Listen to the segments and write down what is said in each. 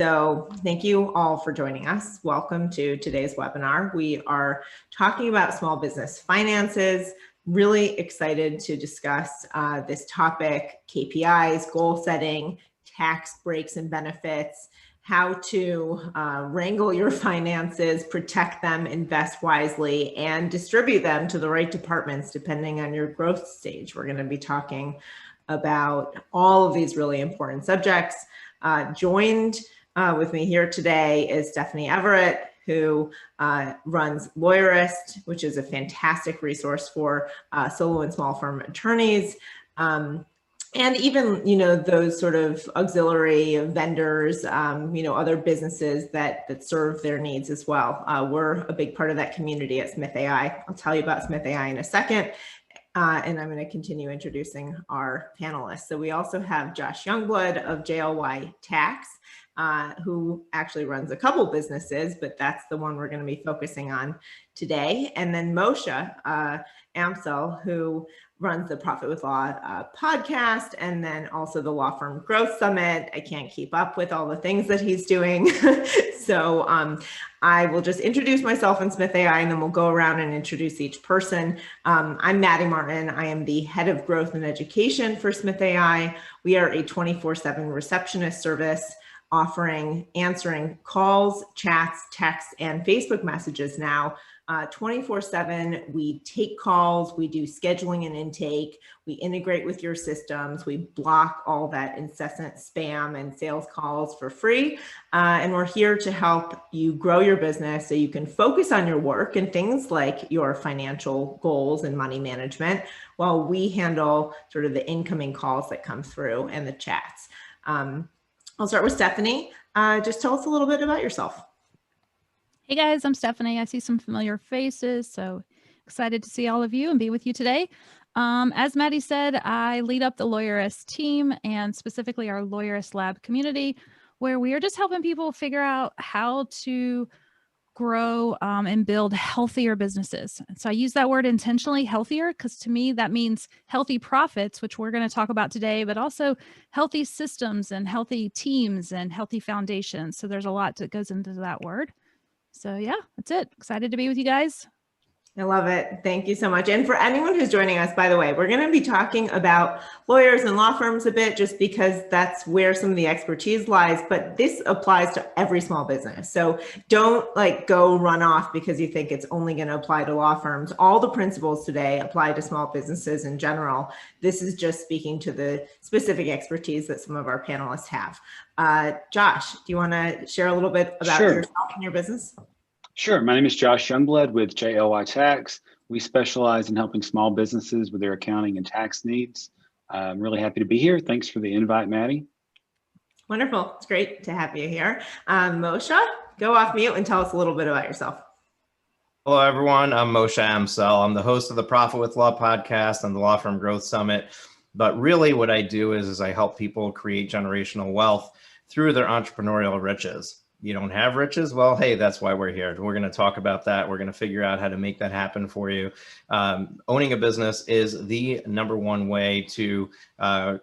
So thank you all for joining us. Welcome to today's webinar. We are talking about small business finances. Really excited to discuss this topic: KPIs, goal setting, tax breaks and benefits, how to wrangle your finances, protect them, invest wisely, and distribute them to the right departments depending on your growth stage. We're going to be talking about all of these really important subjects. Joined with me here today is Stephanie Everett, who runs Lawyerist, which is a fantastic resource for solo and small firm attorneys. And even, those sort of auxiliary vendors, other businesses that serve their needs as well. We're a big part of that community at Smith.ai. I'll tell you about Smith.ai in a second. And I'm going to continue introducing our panelists. So we also have Josh Youngblood of JLY Tax, who actually runs a couple businesses, but that's the one we're going to be focusing on today. And then Moshe Rosenblum-Amsel, who runs the Profit with Law podcast, and then also the Law Firm Growth Summit. I can't keep up with all the things that he's doing. So I will just introduce myself and Smith.ai, and then we'll go around and introduce each person. I'm Maddy Martin. I am the head of growth and education for Smith.ai. We are a 24/7 receptionist service answering calls, chats, texts, and Facebook messages now. 24/7, we take calls, we do scheduling and intake, we integrate with your systems, we block all that incessant spam and sales calls for free. And we're here to help you grow your business so you can focus on your work and things like your financial goals and money management, while we handle sort of the incoming calls that come through and the chats. I'll start with Stephanie. Just tell us a little bit about yourself. Hey guys, I'm Stephanie. I see some familiar faces, so excited to see all of you and be with you today. As Maddy said, I lead up the Lawyerist team and specifically our Lawyerist Lab community, where we are just helping people figure out how to grow and build healthier businesses. So I use that word intentionally, healthier, because to me that means healthy profits, which we're going to talk about today, but also healthy systems and healthy teams and healthy foundations. So there's a lot that goes into that word. So yeah, that's it. Excited to be with you guys. I love it. Thank you so much. And for anyone who's joining us, by the way, we're going to be talking about lawyers and law firms a bit, just because that's where some of the expertise lies, but this applies to every small business. So don't go run off because you think it's only going to apply to law firms. All the principles today apply to small businesses in general. This is just speaking to the specific expertise that some of our panelists have. Josh, do you want to share a little bit about yourself and your business? Sure. My name is Josh Youngblood with JLY Tax. We specialize in helping small businesses with their accounting and tax needs. I'm really happy to be here. Thanks for the invite, Maddy. Wonderful. It's great to have you here. Moshe, go off mute and tell us a little bit about yourself. Hello, everyone. I'm Moshe Rosenblum-Amsel. I'm the host of the Profit with Law podcast and the Law Firm Growth Summit. But really what I do is I help people create generational wealth through their entrepreneurial riches. You don't have riches? Well, hey, that's why we're here. We're going to talk about that. We're going to figure out how to make that happen for you. Owning a business is the #1 way to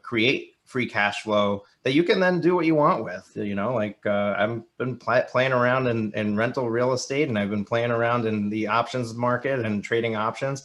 create free cash flow that you can then do what you want with. I've been playing around in rental real estate, and I've been playing around in the options market and trading options,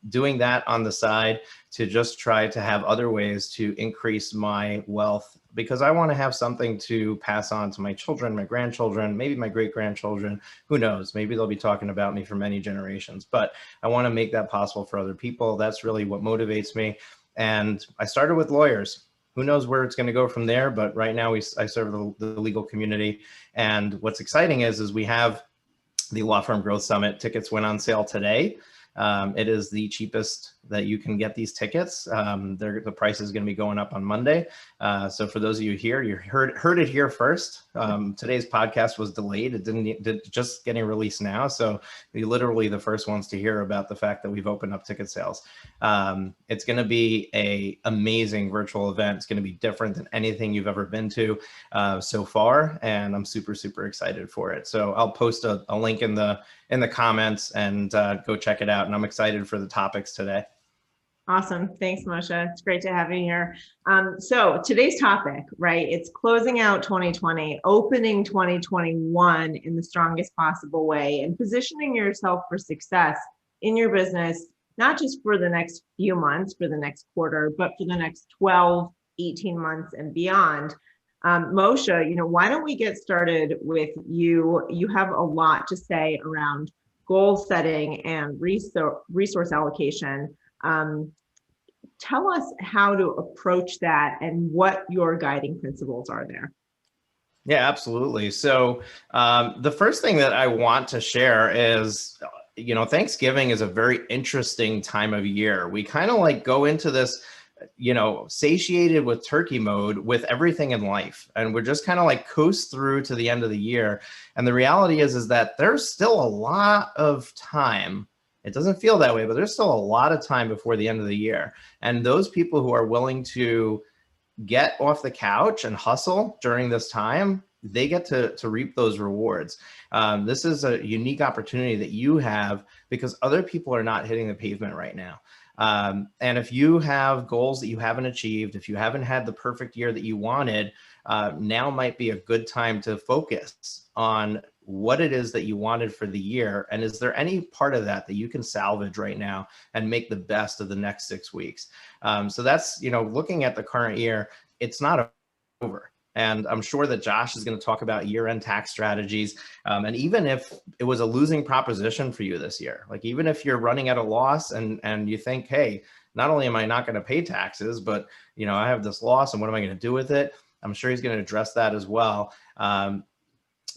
doing that on the side to just try to have other ways to increase my wealth, because I want to have something to pass on to my children, my grandchildren, maybe my great-grandchildren. Who knows? Maybe they'll be talking about me for many generations, but I want to make that possible for other people. That's really what motivates me. And I started with lawyers. Who knows where it's going to go from there? But right now I serve the legal community. And what's exciting is we have the Law Firm Growth Summit. Tickets went on sale today. It is the cheapest that you can get these tickets. The price is going to be going up on Monday. So for those of you here, you heard it here first. Today's podcast was delayed. It just getting released now. So you're literally the first ones to hear about the fact that we've opened up ticket sales. It's going to be an amazing virtual event. It's going to be different than anything you've ever been to so far. And I'm super, super excited for it. So I'll post a link in the comments and go check it out. And I'm excited for the topics today. Awesome. Thanks, Moshe. It's great to have you here. So today's topic, right? It's closing out 2020, opening 2021 in the strongest possible way, and positioning yourself for success in your business, not just for the next few months, for the next quarter, but for the next 12, 18 months and beyond. Moshe, why don't we get started with you? You have a lot to say around goal setting and resource allocation. Tell us how to approach that and what your guiding principles are there. Yeah, absolutely. So the first thing that I want to share is, Thanksgiving is a very interesting time of year. We kind of like go into this, satiated with turkey mode with everything in life. And we're just kind of like coast through to the end of the year. And the reality is that there's still a lot of time. It doesn't feel that way, but there's still a lot of time before the end of the year. And those people who are willing to get off the couch and hustle during this time, they get to reap those rewards. This is a unique opportunity that you have because other people are not hitting the pavement right now. And if you have goals that you haven't achieved, if you haven't had the perfect year that you wanted, now might be a good time to focus on what it is that you wanted for the year. And is there any part of that that you can salvage right now and make the best of the next 6 weeks? So that's, looking at the current year, it's not over. And I'm sure that Josh is going to talk about year-end tax strategies. And even if it was a losing proposition for you this year, like even if you're running at a loss and you think, hey, not only am I not going to pay taxes, but I have this loss and what am I going to do with it? I'm sure he's going to address that as well.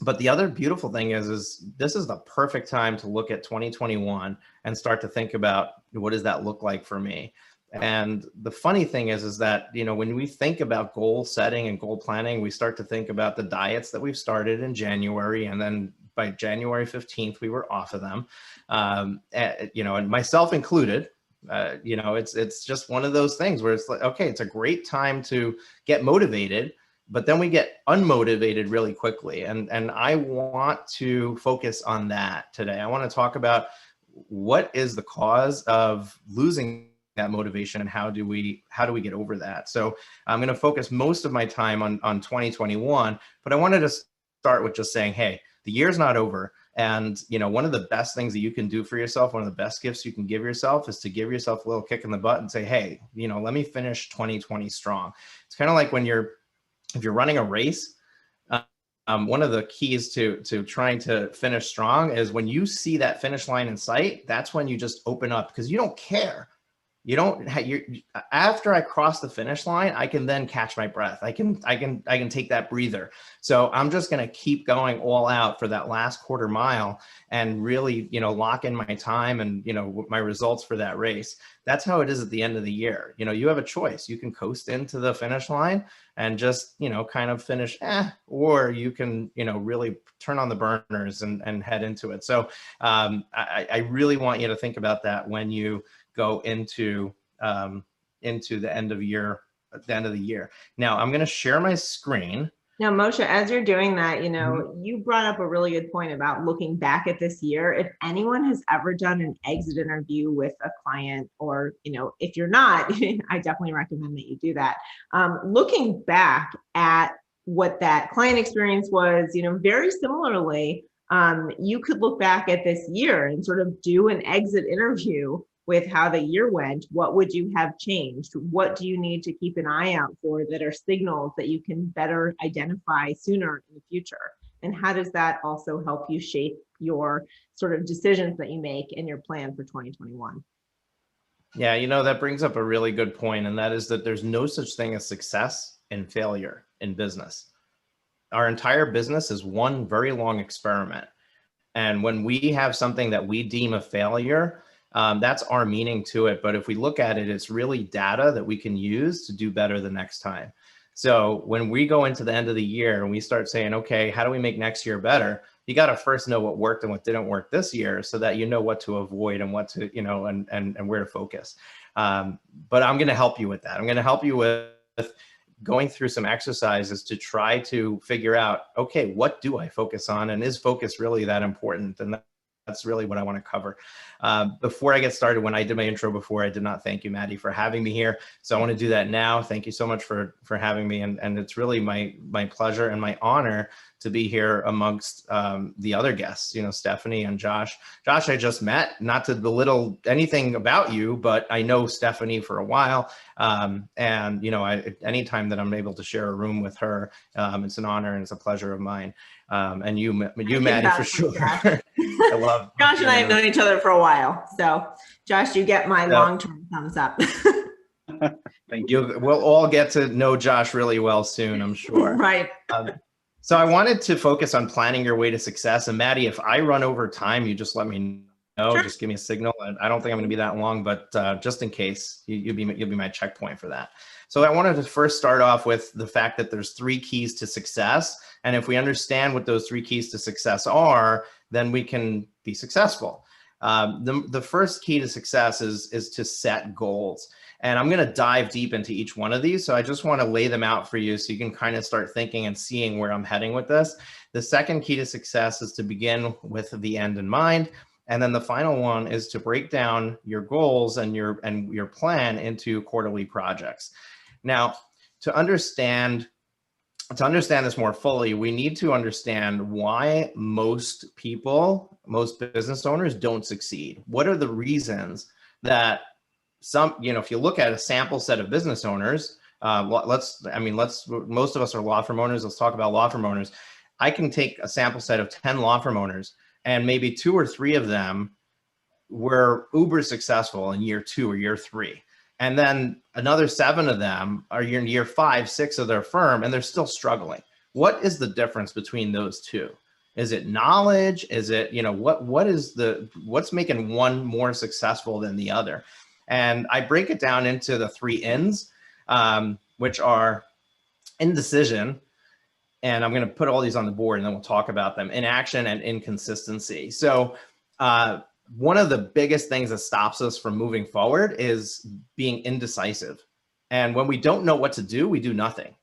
But the other beautiful thing is this is the perfect time to look at 2021 and start to think about what does that look like for me? And the funny thing is that, when we think about goal setting and goal planning, we start to think about the diets that we've started in January. And then by January 15th, we were off of them, and myself included. It's just one of those things where it's like, okay, it's a great time to get motivated, but then we get unmotivated really quickly. And I want to focus on that today. I want to talk about what is the cause of losing that motivation and how do we get over that? So I'm going to focus most of my time on 2021, but I wanted to start with just saying, hey, the year's not over. And, one of the best things that you can do for yourself, one of the best gifts you can give yourself is to give yourself a little kick in the butt and say, hey, let me finish 2020 strong. It's kind of like if you're running a race, one of the keys to trying to finish strong is when you see that finish line in sight, that's when you just open up because you don't care. After I cross the finish line, I can then catch my breath. I can take that breather. So I'm just going to keep going all out for that last quarter mile and really, lock in my time and, my results for that race. That's how it is at the end of the year. You have a choice. You can coast into the finish line and just, kind of finish, or you can, really turn on the burners and head into it. So I really want you to think about that when you go into the end of the year. Now I'm going to share my screen. Now, Moshe, as you're doing that, you brought up a really good point about looking back at this year. If anyone has ever done an exit interview with a client, or, if you're not, I definitely recommend that you do that. Looking back at what that client experience was, very similarly, you could look back at this year and sort of do an exit interview with how the year went. What would you have changed? What do you need to keep an eye out for that are signals that you can better identify sooner in the future? And how does that also help you shape your sort of decisions that you make and your plan for 2021? Yeah, that brings up a really good point, and that is that there's no such thing as success and failure in business. Our entire business is one very long experiment. And when we have something that we deem a failure, that's our meaning to it. But if we look at it, it's really data that we can use to do better the next time. So when we go into the end of the year and we start saying, okay, how do we make next year better? You got to first know what worked and what didn't work this year so that you know what to avoid and what to, and where to focus. But I'm going to help you with that. I'm going to help you with going through some exercises to try to figure out, okay, what do I focus on? And is focus really that important? And that's really what I want to cover. Before I get started, when I did my intro before, I did not thank you, Maddy, for having me here. So I want to do that now. Thank you so much for having me. And it's really my pleasure and my honor to be here amongst the other guests, Stephanie and Josh. Josh, I just met, not to belittle anything about you, but I know Stephanie for a while. And, anytime that I'm able to share a room with her, it's an honor and it's a pleasure of mine. And you Maddy, for sure. I love Josh and I have known each other for a while. So Josh, you get my long-term thumbs up. Thank you. We'll all get to know Josh really well soon, I'm sure. Right. So I wanted to focus on planning your way to success. And Maddy, if I run over time, you just let me know. Sure. Just give me a signal. I don't think I'm going to be that long, but just in case, you'll be my checkpoint for that. So I wanted to first start off with the fact that there's 3 keys to success. And if we understand what those 3 keys to success are, then we can be successful. The first key to success is to set goals. And I'm going to dive deep into each one of these. So I just want to lay them out for you so you can kind of start thinking and seeing where I'm heading with this. The second key to success is to begin with the end in mind. And then the final one is to break down your goals and your plan into quarterly projects. Now, to understand this more fully, we need to understand why most business owners don't succeed. What are the reasons that if you look at a sample set of business owners, most of us are law firm owners. Let's talk about law firm owners. I can take a sample set of 10 law firm owners, and maybe 2 or 3 of them were uber successful in year 2 or year 3. And then another 7 of them are in year 5, 6 of their firm, and they're still struggling. What is the difference between those 2? Is it knowledge? Is it, what's making one more successful than the other? And I break it down into the 3 N's, which are indecision. And I'm going to put all these on the board and then we'll talk about them. Inaction and inconsistency. So one of the biggest things that stops us from moving forward is being indecisive. And when we don't know what to do, we do nothing.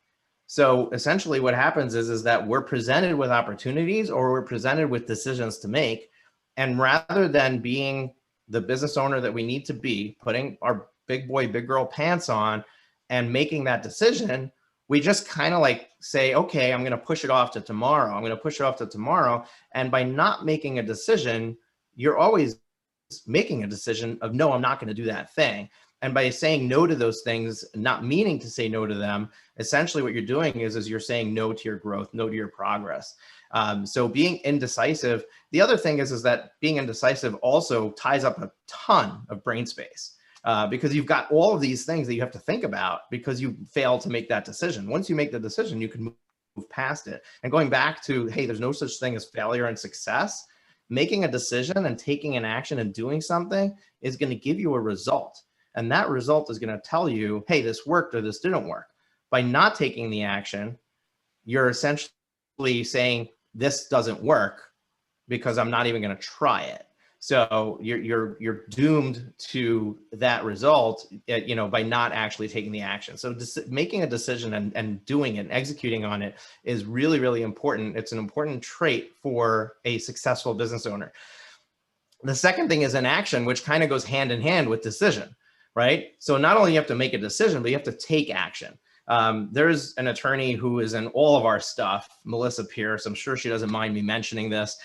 So essentially what happens is that we're presented with opportunities or we're presented with decisions to make. And rather than being the business owner that we need to be, putting our big boy, big girl pants on and making that decision, we just kind of say, okay, I'm going to push it off to tomorrow. I'm going to push it off to tomorrow. And by not making a decision, you're always making a decision of, no, I'm not going to do that thing. And by saying no to those things, not meaning to say no to them, essentially what you're doing is you're saying no to your growth, no to your progress. So being indecisive, the other thing is that being indecisive also ties up a ton of brain space because you've got all of these things that you have to think about because you failed to make that decision. Once you make the decision, you can move past it. And going back to, hey, there's no such thing as failure and success. Making a decision and taking an action and doing something is going to give you a result. And that result is going to tell you, hey, this worked or this didn't work. By not taking the action, you're essentially saying this doesn't work because I'm not even going to try it. So you're doomed to that result, by not actually taking the action. So making a decision and doing it and executing on it is really, really important. It's an important trait for a successful business owner. The second thing is inaction, which kind of goes hand in hand with decision, right? So not only you have to make a decision, but you have to take action. There's an attorney who is in all of our stuff, Melissa Pierce. I'm sure she doesn't mind me mentioning this.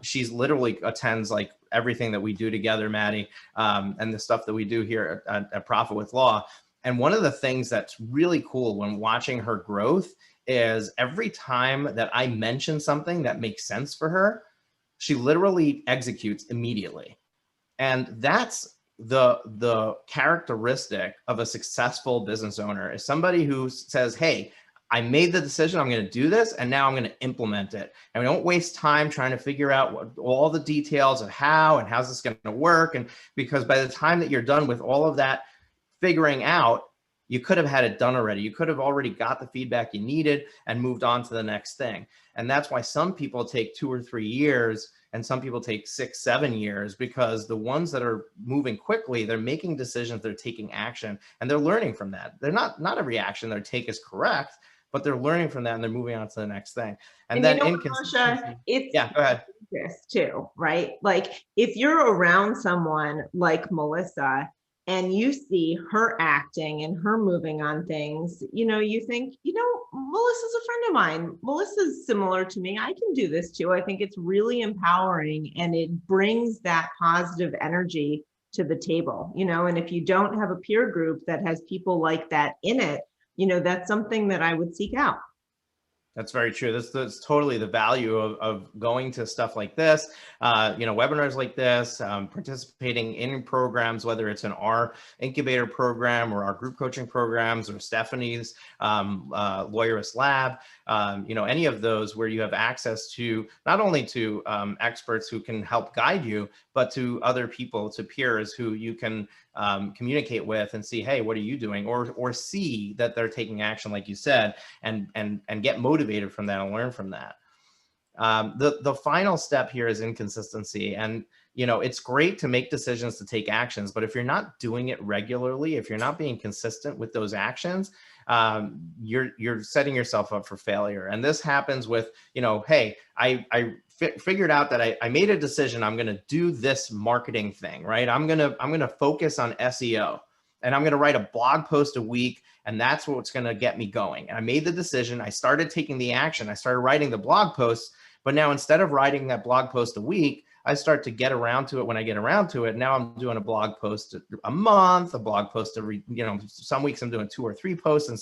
She's literally attends everything that we do together, Maddy, and the stuff that we do here at Profit with Law. And one of the things that's really cool when watching her growth is every time that I mention something that makes sense for her, she literally executes immediately. And that's the characteristic of a successful business owner, is somebody who says, hey, I made the decision, I'm going to do this, and now I'm going to implement it. And we don't waste time trying to figure out all the details of how and how's this going to work. And because by the time that you're done with all of that figuring out, you could have had it done already. You could have already got the feedback you needed and moved on to the next thing. And that's why some people take 2 or 3 years and some people take 6, 7 years, because the ones that are moving quickly, they're making decisions, they're taking action, and they're learning from that. They're not every action they take is correct, but they're learning from that and they're moving on to the next thing. And then Moshe, yeah, go ahead. this too, right? Like if you're around someone like Melissa and you see her acting and her moving on things, you think, Melissa's a friend of mine. Melissa's similar to me. I can do this too. I think it's really empowering and it brings that positive energy to the table, and if you don't have a peer group that has people like that in it, that's something that I would seek out. That's very true. That's totally the value of going to stuff like this, webinars like this, participating in programs, whether it's in our incubator program or our group coaching programs or Stephanie's Lawyerist Lab, any of those where you have access to not only to experts who can help guide you, but to other people, to peers who you can communicate with and see, hey, what are you doing? Or see that they're taking action, like you said, and get motivated from that and learn from that. The final step here is inconsistency. And, it's great to make decisions, to take actions, but if you're not doing it regularly, if you're not being consistent with those actions, you're setting yourself up for failure. And this happens with, hey, I figured out that I made a decision. I'm going to do this marketing thing, right? I'm going to focus on SEO and I'm going to write a blog post a week. And that's what's going to get me going. And I made the decision. I started taking the action. I started writing the blog posts, but now instead of writing that blog post a week, I start to get around to it when I get around to it. Now I'm doing a blog post a month, a blog post every, some weeks I'm doing 2 or 3 posts and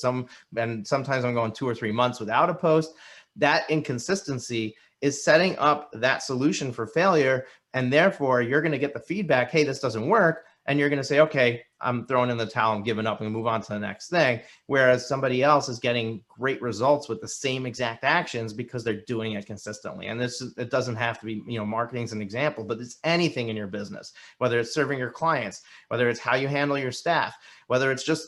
sometimes I'm going 2 or 3 months without a post. That inconsistency is setting up that solution for failure. And therefore you're going to get the feedback, hey, this doesn't work. And you're going to say, okay, I'm throwing in the towel and giving up and move on to the next thing. Whereas somebody else is getting great results with the same exact actions because they're doing it consistently. And it doesn't have to be, marketing's an example, but it's anything in your business, whether it's serving your clients, whether it's how you handle your staff, whether it's just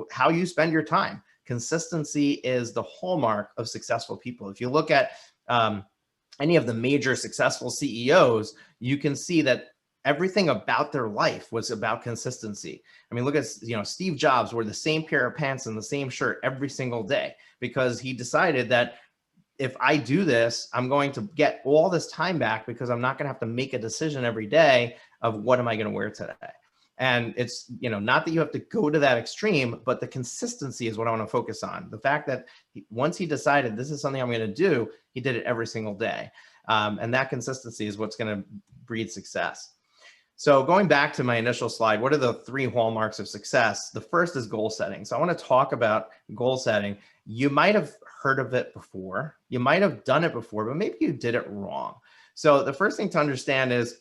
how you spend your time. Consistency is the hallmark of successful people. If you look at any of the major successful CEOs, you can see that everything about their life was about consistency. I mean, look at, Steve Jobs wore the same pair of pants and the same shirt every single day because he decided that if I do this, I'm going to get all this time back because I'm not going to have to make a decision every day of what am I going to wear today. And it's, not that you have to go to that extreme, but the consistency is what I want to focus on. The fact that once he decided this is something I'm going to do, he did it every single day. And that consistency is what's going to breed success. So going back to my initial slide, what are the 3 hallmarks of success? The first is goal setting. So I want to talk about goal setting. You might have heard of it before. You might have done it before, but maybe you did it wrong. So the first thing to understand is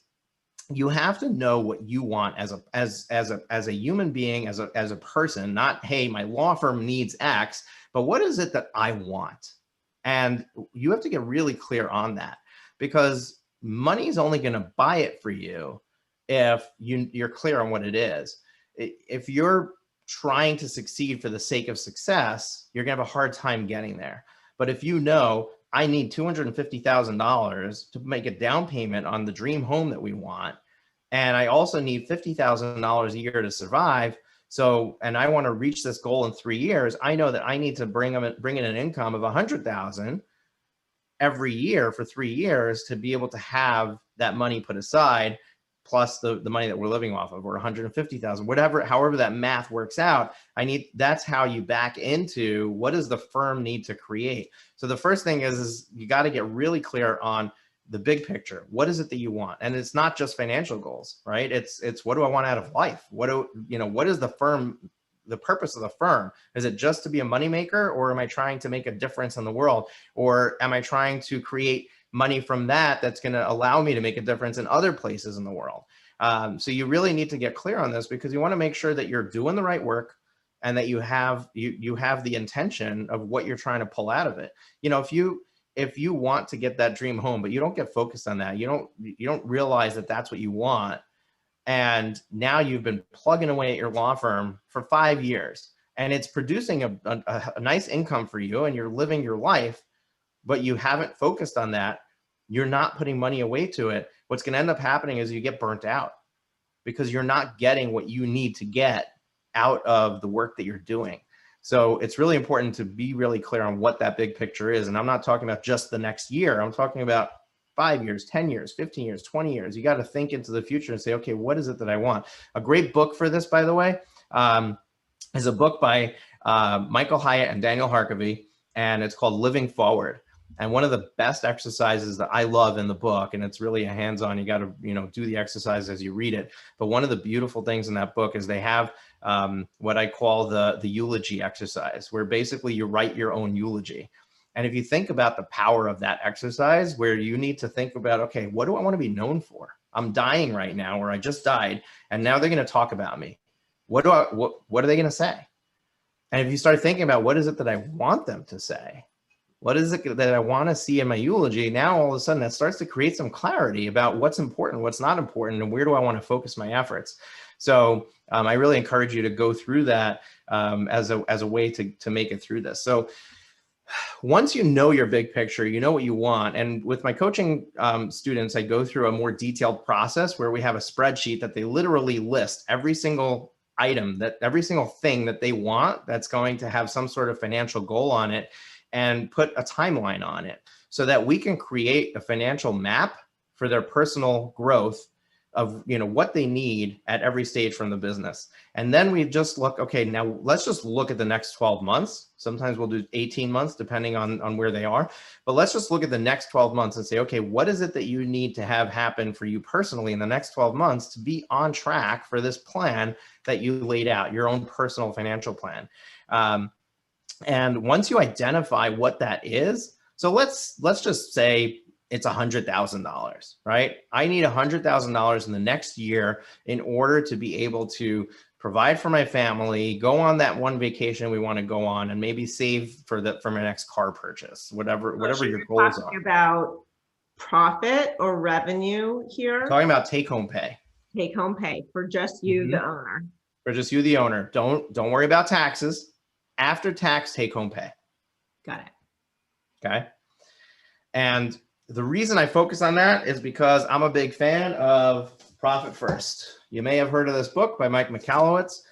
you have to know what you want as a human being, as a person, not, hey, my law firm needs X, but what is it that I want? And you have to get really clear on that because money is only going to buy it for you if you're clear on what it is. If you're trying to succeed for the sake of success, you're gonna have a hard time getting there. But if you know, I need $250,000 to make a down payment on the dream home that we want, and I also need $50,000 a year to survive, and I want to reach this goal in 3 years, I know that I need to bring in an income of $100,000 every year for 3 years to be able to have that money put aside, plus the money that we're living off of, or 150,000, however that math works out. That's how you back into what does the firm need to create. So the first thing is you got to get really clear on the big picture. What is it that you want? And it's not just financial goals, right? It's what do I want out of life? What is the purpose of the firm? Is it just to be a moneymaker, or am I trying to make a difference in the world? Or am I trying to create money from that's going to allow me to make a difference in other places in the world? So you really need to get clear on this because you want to make sure that you're doing the right work and that you have the intention of what you're trying to pull out of it. If you want to get that dream home, but you don't get focused on that, you don't realize that that's what you want. And now you've been plugging away at your law firm for 5 years and it's producing a nice income for you and you're living your life, but you haven't focused on that. You're not putting money away to it. What's going to end up happening is you get burnt out because you're not getting what you need to get out of the work that you're doing. So it's really important to be really clear on what that big picture is. And I'm not talking about just the next year. I'm talking about 5 years, 10 years, 15 years, 20 years. You got to think into the future and say, okay, what is it that I want? A great book for this, by the way, is a book by Michael Hyatt and Daniel Harkavy, and it's called Living Forward. And one of the best exercises that I love in the book, and it's really a hands-on, you got to, do the exercise as you read it. But one of the beautiful things in that book is they have what I call the eulogy exercise, where basically you write your own eulogy. And if you think about the power of that exercise, where you need to think about, okay, what do I want to be known for? I'm dying right now, or I just died, and now they're going to talk about me. What are they going to say? And if you start thinking about what is it that I want them to say, what is it that I want to see in my eulogy, now all of a sudden that starts to create some clarity about what's important, what's not important, and where do I want to focus my efforts. So I really encourage you to go through that as a way to make it through this. So once you know your big picture, you know what you want. And with my coaching students, I go through a more detailed process where we have a spreadsheet that they literally list every single item, that every single thing that they want that's going to have some sort of financial goal on it, and put a timeline on it so that we can create a financial map for their personal growth of what they need at every stage from the business. And then we just look, okay, now let's just look at the next 12 months. Sometimes we'll do 18 months depending on where they are, but let's just look at the next 12 months and say, okay, what is it that you need to have happen for you personally in the next 12 months to be on track for this plan that you laid out, your own personal financial plan. And once you identify what that is, so let's just say it's $100,000, right? I need $100,000 in the next year in order to be able to provide for my family, go on that one vacation we want to go on, and maybe save for my next car purchase, whatever your goals are. About profit or revenue here? I'm talking about take-home pay. Take-home pay for just you, the owner. For just you, the owner. Don't worry about taxes. After tax take-home pay. Got it. Okay. And the reason I focus on that is because I'm a big fan of Profit First. You may have heard of this book by Mike Michalowicz.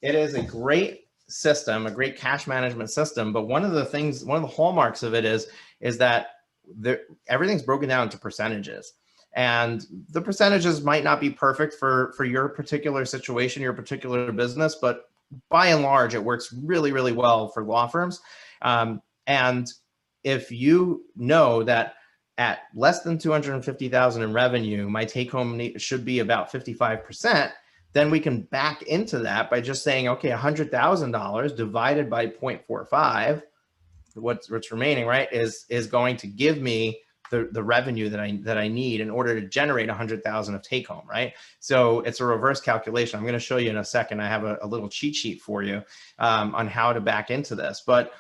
It is a great system, a great cash management system. But one of the hallmarks of it is that everything's broken down into percentages. And the percentages might not be perfect for your particular situation, your particular business, but by and large, it works really, really well for law firms. And if you know that at less than $250,000 in revenue, my take home should be about 55%, then we can back into that by just saying, okay, $100,000 divided by 0.45, what's remaining, right, is going to give me the revenue that I need in order to generate 100,000 of take home, right? So it's a reverse calculation. I'm going to show you in a second. I have a little cheat sheet for you on how to back into this. But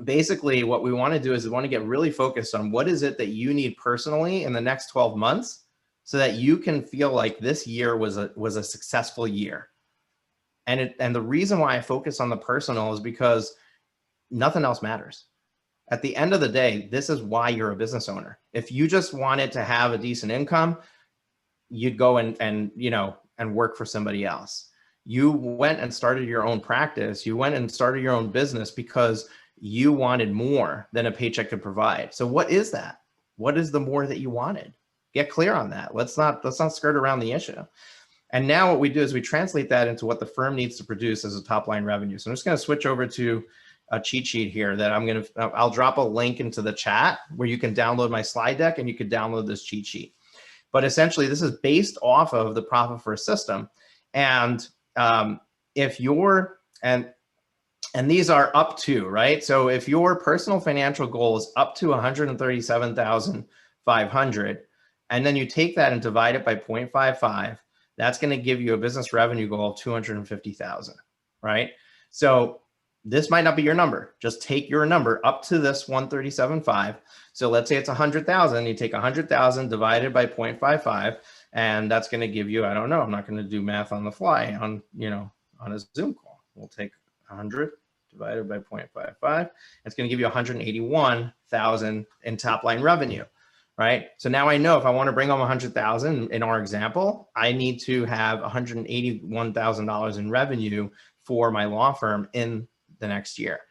basically what we want to do is we want to get really focused on what is it that you need personally in the next 12 months so that you can feel like this year was a successful year. And the reason why I focus on the personal is because nothing else matters. At the end of the day, this is why you're a business owner. If you just wanted to have a decent income, you'd go and work for somebody else. You went and started your own practice. You went and started your own business because you wanted more than a paycheck could provide. So what is that? What is the more that you wanted? Get clear on that. Let's not skirt around the issue. And now what we do is we translate that into what the firm needs to produce as a top line revenue. So I'm just going to switch over to a cheat sheet here that I'll drop a link into the chat where you can download my slide deck and you can download this cheat sheet. But essentially this is based off of the Profit First system. And if you're, and these are up to, right? So if your personal financial goal is up to 137,500, and then you take that and divide it by 0.55, that's going to give you a business revenue goal of 250,000, right? So this might not be your number. Just take your number up to this 137.5. So let's say it's 100,000. You take 100,000 divided by 0.55, and that's going to give you, I don't know, I'm not going to do math on the fly on a Zoom call. We'll take 100 divided by 0.55. It's going to give you 181,000 in top line revenue, right? So now I know if I want to bring home 100,000 in our example, I need to have $181,000 in revenue for my law firm in the next year.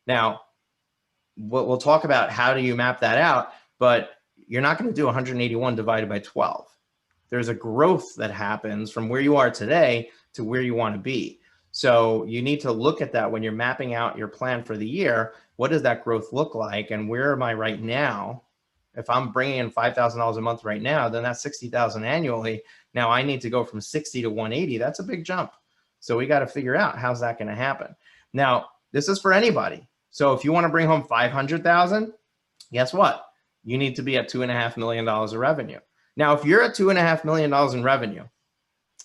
Now, we'll talk about how do you map that out, but you're not going to do 181 divided by 12. There's a growth that happens from where you are today to where you want to be. So you need to look at that when you're mapping out your plan for the year. What does that growth look like? And where am I right now? If I'm bringing in $5,000 a month right now, then that's 60,000 annually. Now I need to go from 60 to 180. That's a big jump. So we got to figure out how's that going to happen. Now, this is for anybody. So if you want to bring home 500,000, guess what? You need to be at $2.5 million of revenue. Now, if you're at $2.5 million in revenue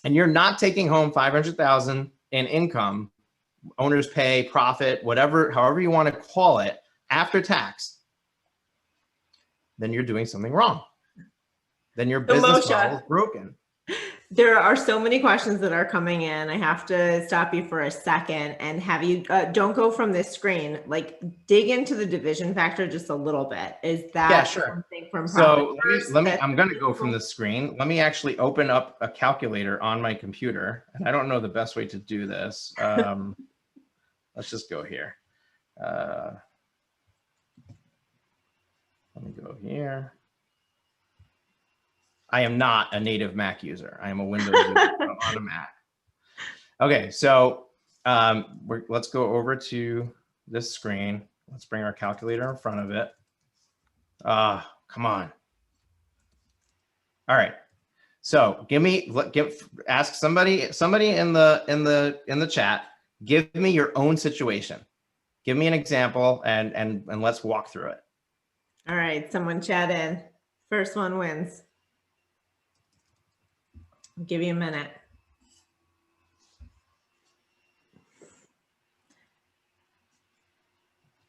and you're not taking home 500,000 in income, owner's pay, profit, whatever, however you want to call it, after tax, then you're doing something wrong. Then your business model is broken. There are so many questions that are coming in. I have to stop you for a second and have you, don't go from this screen, like dig into the division factor just a little bit. Is that something from so let me I'm going to go from the screen. Let me actually open up a calculator on my computer. And I don't know the best way to do this. Let's just go here. Let me go here. I am not a native Mac user. I am a Windows user on a Mac. Okay, so let's go over to this screen. Let's bring our calculator in front of it. Come on. All right. So ask somebody in the chat. Give me your own situation. Give me an example and let's walk through it. All right, someone chat in. First one wins. I'll give you a minute.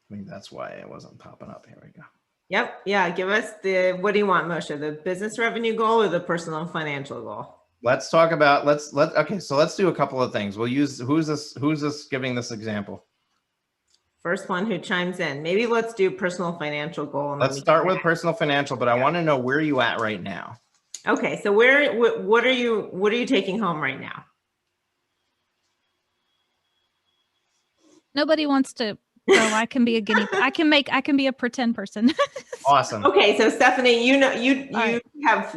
I think that's why it wasn't popping up. Here we go. Yep. Yeah. Give us what do you want, Moshe? The business revenue goal or the personal financial goal? Let's talk about, okay. So let's do a couple of things. We'll use, who's this giving this example? First one who chimes in. Maybe let's do personal financial goal. And let's start with personal financial, but I want to know where you at right now. Okay. So what are you taking home right now? Nobody wants to go. I can be a guinea. I can be a pretend person. Awesome. Okay. So Stephanie, you right. have,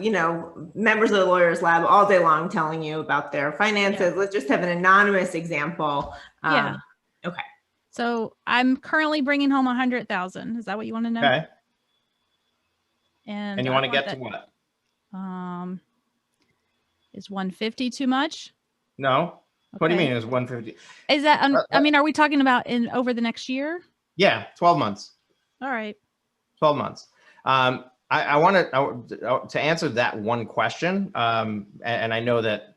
members of the Lawyerist Lab all day long telling you about their finances. Yeah. Let's just have an anonymous example. Yeah. Okay. So I'm currently bringing home 100,000. Is that what you want to know? Okay. And you want to get to what? Is 150 too much? No. Okay. What do you mean is 150? Is that, I mean, are we talking about over the next year? Yeah, 12 months. All right. 12 months. I want to answer that one question. And I know that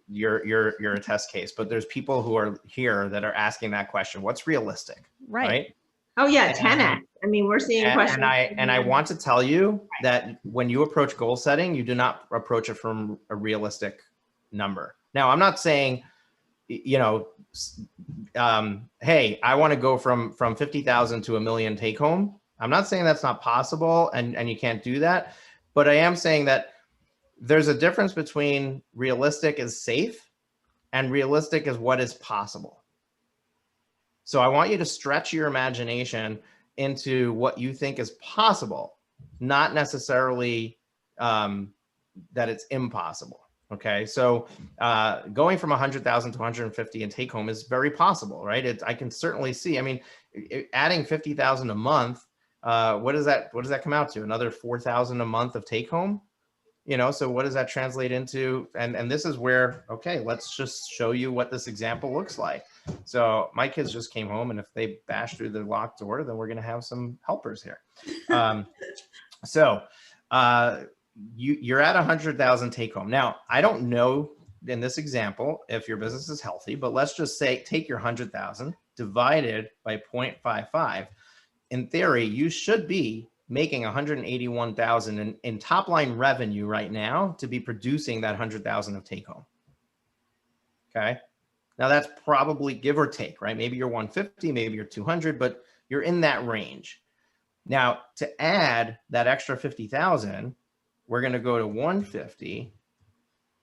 you're a test case, but there's people who are here that are asking that question. What's realistic? Right. Oh yeah, 10x. I mean, we're seeing questions. And I want to tell you that when you approach goal setting, you do not approach it from a realistic number. Now, I'm not saying, hey, I want to go from 50,000 to $1 million take home. I'm not saying that's not possible and you can't do that, but I am saying that there's a difference between realistic is safe and realistic is what is possible. So I want you to stretch your imagination into what you think is possible, not necessarily that it's impossible. Okay, so going from 100,000 to 150 in take home is very possible, right? I can certainly see. I mean, adding 50,000 a month, what does that come out to? Another 4,000 a month of take home. So what does that translate into? And this is where, okay, let's just show you what this example looks like. So my kids just came home, and if they bash through the locked door, then we're going to have some helpers here. You're at 100,000 take home. Now, I don't know in this example if your business is healthy, but let's just say take your 100,000 divided by 0.55. In theory, you should be making 181,000 in top line revenue right now to be producing that 100,000 of take home. Okay. Now that's probably give or take, right? Maybe you're 150, maybe you're 200, but you're in that range. Now to add that extra 50,000, we're going to go to 150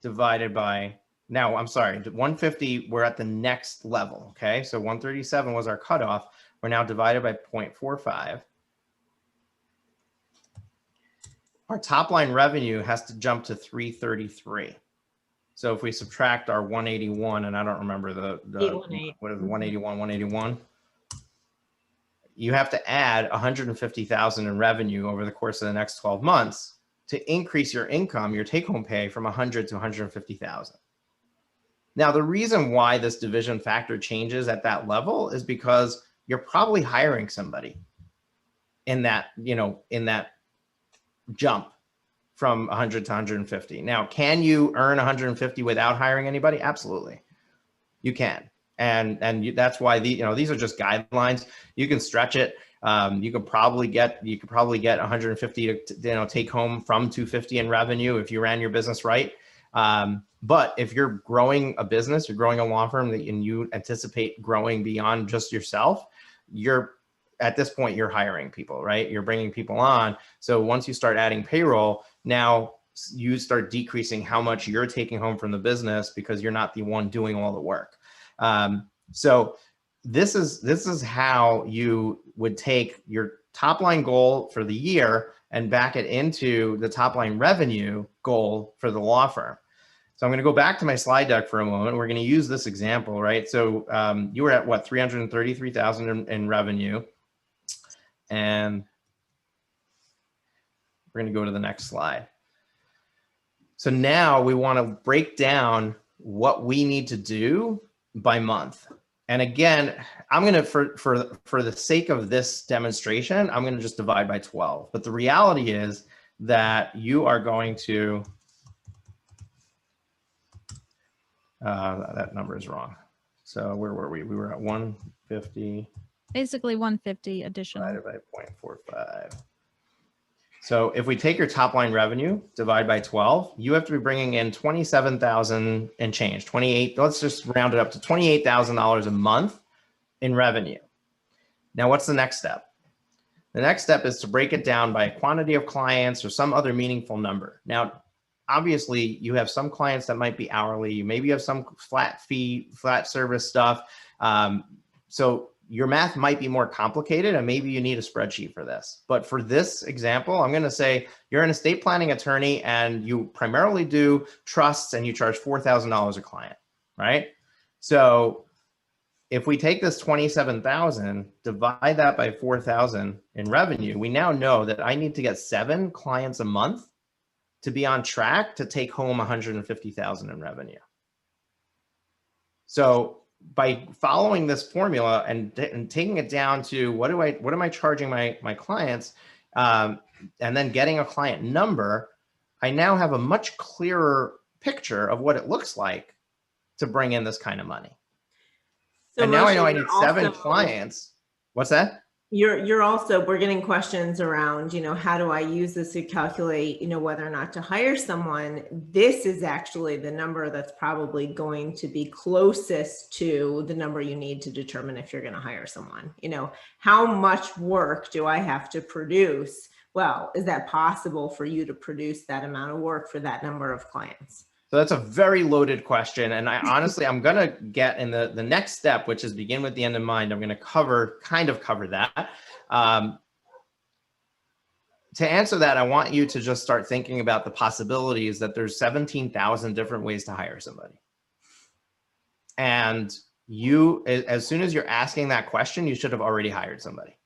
divided by, now I'm sorry, 150, we're at the next level. Okay. So 137 was our cutoff. We're now divided by 0.45. our top line revenue has to jump to 333. So if we subtract our 181, and I don't remember the 818. what is it, 181, you have to add 150,000 in revenue over the course of the next 12 months to increase your income, your take-home pay from 100 to 150,000. Now, the reason why this division factor changes at that level is because you're probably hiring somebody in that, in that jump from 100 to 150. Now, can you earn 150 without hiring anybody? Absolutely, you can. And that's why these are just guidelines. You can stretch it. You could probably get 150 to take home from 250 in revenue if you ran your business right. But if you're growing a business, you're growing a law firm and you anticipate growing beyond just yourself, at this point, you're hiring people, right? You're bringing people on. So once you start adding payroll, now you start decreasing how much you're taking home from the business because you're not the one doing all the work. So this is how you would take your top line goal for the year and back it into the top line revenue goal for the law firm. So I'm going to go back to my slide deck for a moment. We're going to use this example, right? So you were at what, 333,000 in revenue. And we're going to go to the next slide. So now we want to break down what we need to do by month. And again, I'm going to, for the sake of this demonstration, I'm going to just divide by 12. But the reality is that you are going to, that number is wrong. So where were we? We were at 150. Basically 150 additional. Divided by 0.45. So if we take your top line revenue, divide by 12, you have to be bringing in 27,000 and change, 28, let's just round it up to $28,000 a month in revenue. Now, what's the next step? The next step is to break it down by a quantity of clients or some other meaningful number. Now, obviously, you have some clients that might be hourly. Maybe you have some flat fee, flat service stuff. So your math might be more complicated and maybe you need a spreadsheet for this. But for this example, I'm going to say you're an estate planning attorney and you primarily do trusts and you charge $4,000 a client, right? So if we take this 27,000, divide that by 4,000 in revenue, we now know that I need to get 7 clients a month to be on track to take home 150,000 in revenue. So by following this formula and taking it down to what am I charging my clients, and then getting a client number, I now have a much clearer picture of what it looks like to bring in this kind of money. So and now I know I need 7 clients. What's that? You're also, we're getting questions around, how do I use this to calculate, whether or not to hire someone? This is actually the number that's probably going to be closest to the number you need to determine if you're going to hire someone. How much work do I have to produce? Well, is that possible for you to produce that amount of work for that number of clients? So that's a very loaded question. And I honestly, I'm going to get in the next step, which is begin with the end in mind. I'm going to kind of cover that. To answer that, I want you to just start thinking about the possibilities that there's 17,000 different ways to hire somebody. And you, as soon as you're asking that question, you should have already hired somebody.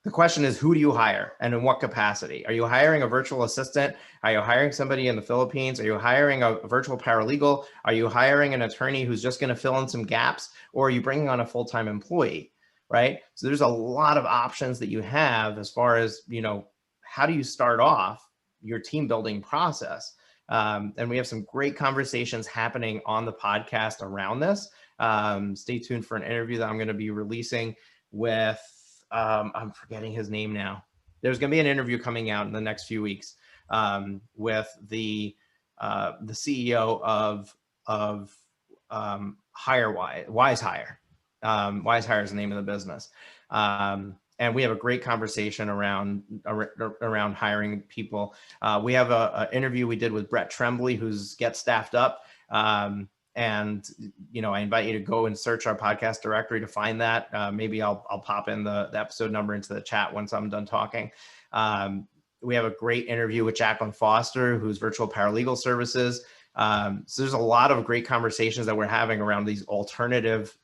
The question is, who do you hire and in what capacity? Are you hiring a virtual assistant? Are you hiring somebody in the Philippines? Are you hiring a virtual paralegal? Are you hiring an attorney who's just going to fill in some gaps? Or are you bringing on a full-time employee, right? So there's a lot of options that you have as far as, how do you start off your team building process? And we have some great conversations happening on the podcast around this. Stay tuned for an interview that I'm going to be releasing with, I'm forgetting his name now. There's going to be an interview coming out in the next few weeks with the CEO of Wise Hire. Wise Hire is the name of the business. And we have a great conversation around hiring people. We have an interview we did with Brett Tremblay, who's Get Staffed Up. And, I invite you to go and search our podcast directory to find that. Maybe I'll pop in the episode number into the chat once I'm done talking. We have a great interview with Jacqueline Foster, who's virtual paralegal services. So there's a lot of great conversations that we're having around these alternative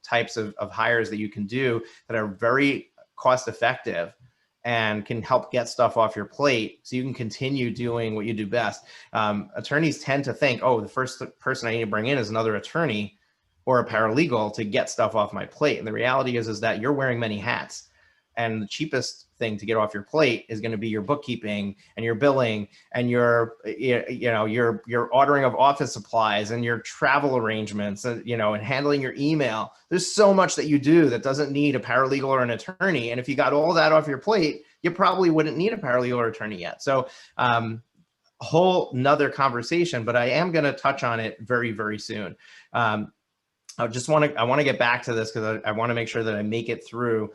types of hires that you can do that are very cost effective and can help get stuff off your plate so you can continue doing what you do best. Attorneys tend to think, oh, the first person I need to bring in is another attorney or a paralegal to get stuff off my plate. And the reality is that you're wearing many hats. And the cheapest thing to get off your plate is going to be your bookkeeping and your billing and your ordering of office supplies and your travel arrangements and, and handling your email. There's so much that you do that doesn't need a paralegal or an attorney. And if you got all that off your plate, you probably wouldn't need a paralegal or attorney yet. So a whole nother conversation, but I am going to touch on it very, very soon. I want to get back to this because I want to make sure that I make it through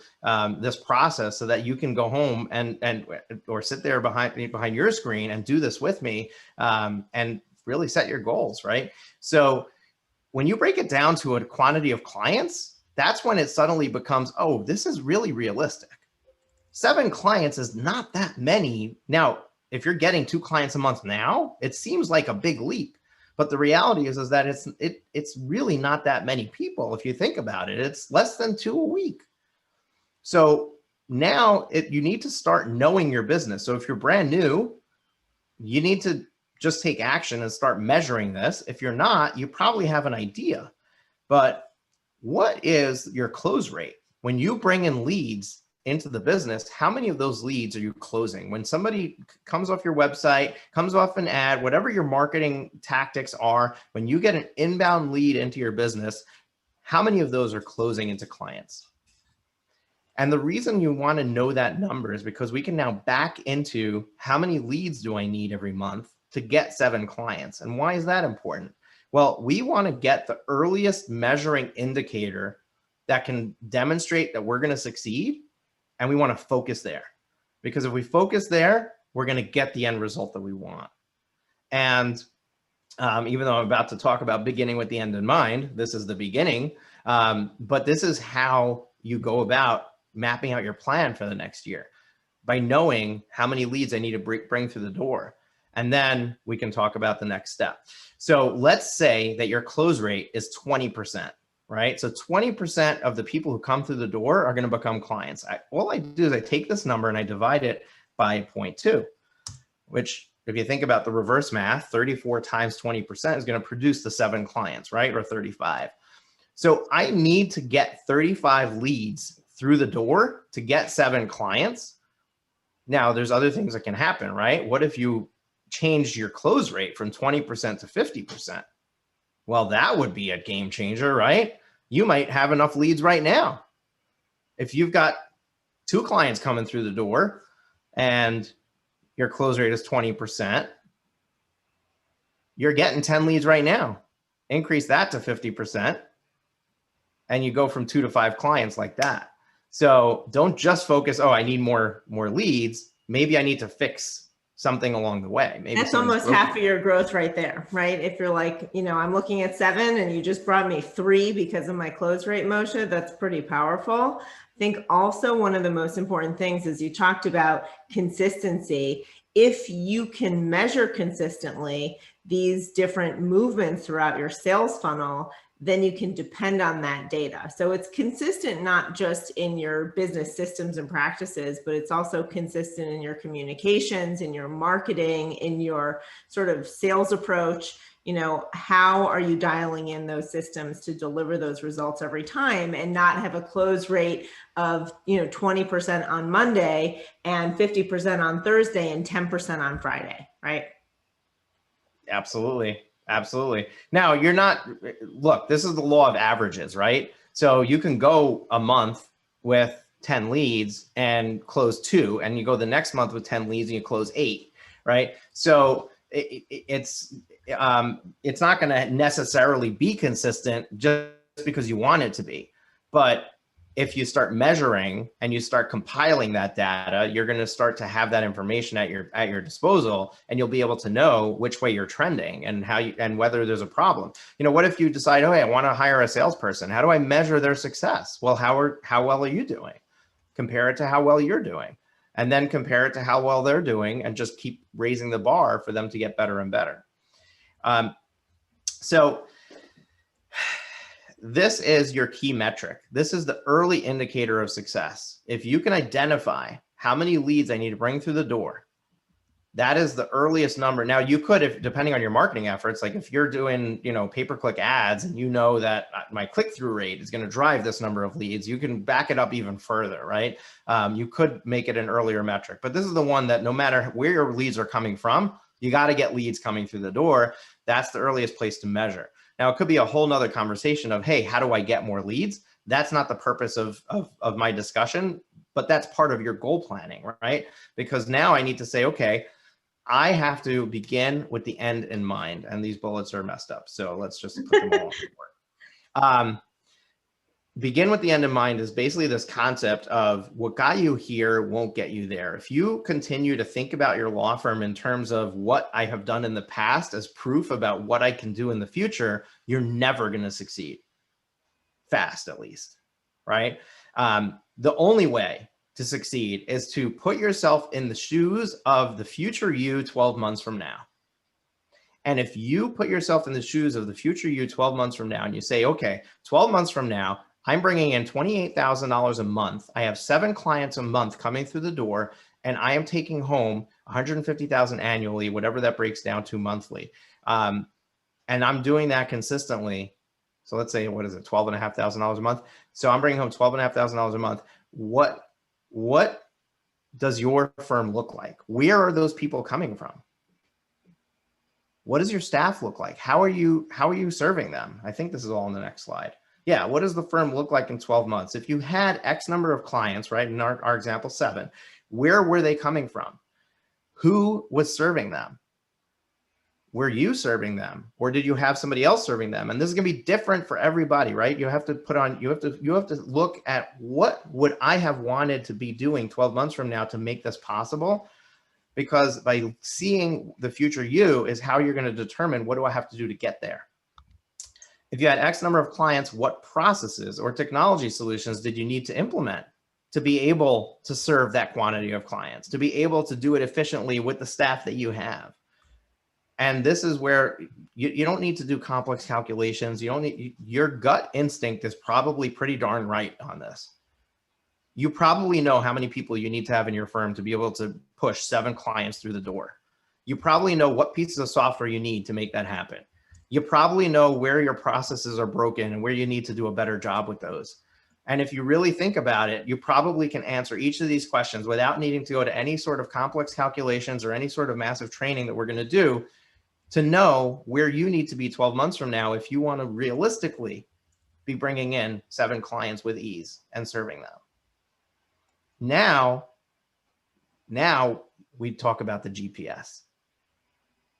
this process so that you can go home or sit there behind your screen and do this with me and really set your goals, right? So when you break it down to a quantity of clients, that's when it suddenly becomes, oh, this is really realistic. 7 clients is not that many. Now, if you're getting 2 clients a month now, it seems like a big leap. But the reality is that it's really not that many people. If you think about it, it's less than 2 a week. So now you need to start knowing your business. So if you're brand new, you need to just take action and start measuring this. If you're not, you probably have an idea. But what is your close rate? When you bring in leads into the business, how many of those leads are you closing? When somebody comes off your website, comes off an ad, whatever your marketing tactics are, when you get an inbound lead into your business, how many of those are closing into clients? And the reason you want to know that number is because we can now back into how many leads do I need every month to get 7 clients. And why is that important? Well, we want to get the earliest measuring indicator that can demonstrate that we're going to succeed. And we want to focus there, because if we focus there, we're going to get the end result that we want. And even though I'm about to talk about beginning with the end in mind, this is the beginning. But this is how you go about mapping out your plan for the next year, by knowing how many leads I need to bring through the door. And then we can talk about the next step. So let's say that your close rate is 20%. Right? So 20% of the people who come through the door are going to become clients. All I do is I take this number and I divide it by 0.2, which if you think about the reverse math, 34 times 20% is going to produce the 7 clients, right? Or 35. So I need to get 35 leads through the door to get 7 clients. Now there's other things that can happen, right? What if you changed your close rate from 20% to 50%? Well, that would be a game changer, right? You might have enough leads right now. If you've got 2 clients coming through the door and your close rate is 20%, you're getting 10 leads right now. Increase that to 50%, and you go from 2 to 5 clients like that. So don't just focus, oh, I need more leads. Maybe I need to fix something along the way. Maybe that's almost half of your growth right there, right? If you're like, I'm looking at 7 and you just brought me 3 because of my close rate, Moshe, that's pretty powerful. I think also one of the most important things is you talked about consistency. If you can measure consistently these different movements throughout your sales funnel, then you can depend on that data. So it's consistent, not just in your business systems and practices, but it's also consistent in your communications, in your marketing, in your sort of sales approach. How are you dialing in those systems to deliver those results every time and not have a close rate of, 20% on Monday and 50% on Thursday and 10% on Friday, right? Absolutely. Absolutely. Now look, this is the law of averages, right? So you can go a month with 10 leads and close 2, and you go the next month with 10 leads and you close 8, right? So it's not going to necessarily be consistent just because you want it to be. But if you start measuring and you start compiling that data, you're going to start to have that information at your disposal, and you'll be able to know which way you're trending and and whether there's a problem. What if you decide, oh, hey, I want to hire a salesperson? How do I measure their success? Well, how well are you doing? Compare it to how well you're doing. and then compare it to how well they're doing and just keep raising the bar for them to get better and better. So this is your key metric. This is the early indicator of success. If you can identify how many leads I need to bring through the door, that is the earliest number. Now you could, if depending on your marketing efforts, like if you're doing, pay-per-click ads and you know that my click-through rate is going to drive this number of leads, you can back it up even further, right? You could make it an earlier metric, but this is the one that no matter where your leads are coming from, you got to get leads coming through the door. That's the earliest place to measure. Now it could be a whole nother conversation of, hey, how do I get more leads? That's not the purpose of my discussion, but that's part of your goal planning, right? Because now I need to say, okay, I have to begin with the end in mind, and these bullets are messed up. So let's just put them all on. Begin with the end in mind is basically this concept of what got you here won't get you there. If you continue to think about your law firm in terms of what I have done in the past as proof about what I can do in the future, you're never going to succeed fast, at least, right? The only way to succeed is to put yourself in the shoes of the future you 12 months from now. And if you put yourself in the shoes of the future you 12 months from now and you say, okay, 12 months from now, I'm bringing in $28,000 a month. I have 7 clients a month coming through the door, and I am taking home $150,000 annually, whatever that breaks down to monthly. And I'm doing that consistently. So let's say, what is it, $12,500 a month? So I'm bringing home $12,500 a month. What does your firm look like? Where are those people coming from? What does your staff look like? How are you serving them? I think this is all on the next slide. Yeah, what does the firm look like in 12 months? If you had X number of clients, right, in our example 7, where were they coming from? Who was serving them? Were you serving them, or did you have somebody else serving them? And this is going to be different for everybody, right? You have to look at what would I have wanted to be doing 12 months from now to make this possible? Because by seeing the future you is how you're going to determine, what do I have to do to get there? If you had X number of clients, what processes or technology solutions did you need to implement to be able to serve that quantity of clients, to be able to do it efficiently with the staff that you have? And this is where you don't need to do complex calculations. You don't need, your gut instinct is probably pretty darn right on this. You probably know how many people you need to have in your firm to be able to push 7 clients through the door. You probably know what pieces of software you need to make that happen. You probably know where your processes are broken and where you need to do a better job with those. And if you really think about it, you probably can answer each of these questions without needing to go to any sort of complex calculations or any sort of massive training that we're going to do, to know where you need to be 12 months from now if you want to realistically be bringing in 7 clients with ease and serving them. Now we talk about the GPS.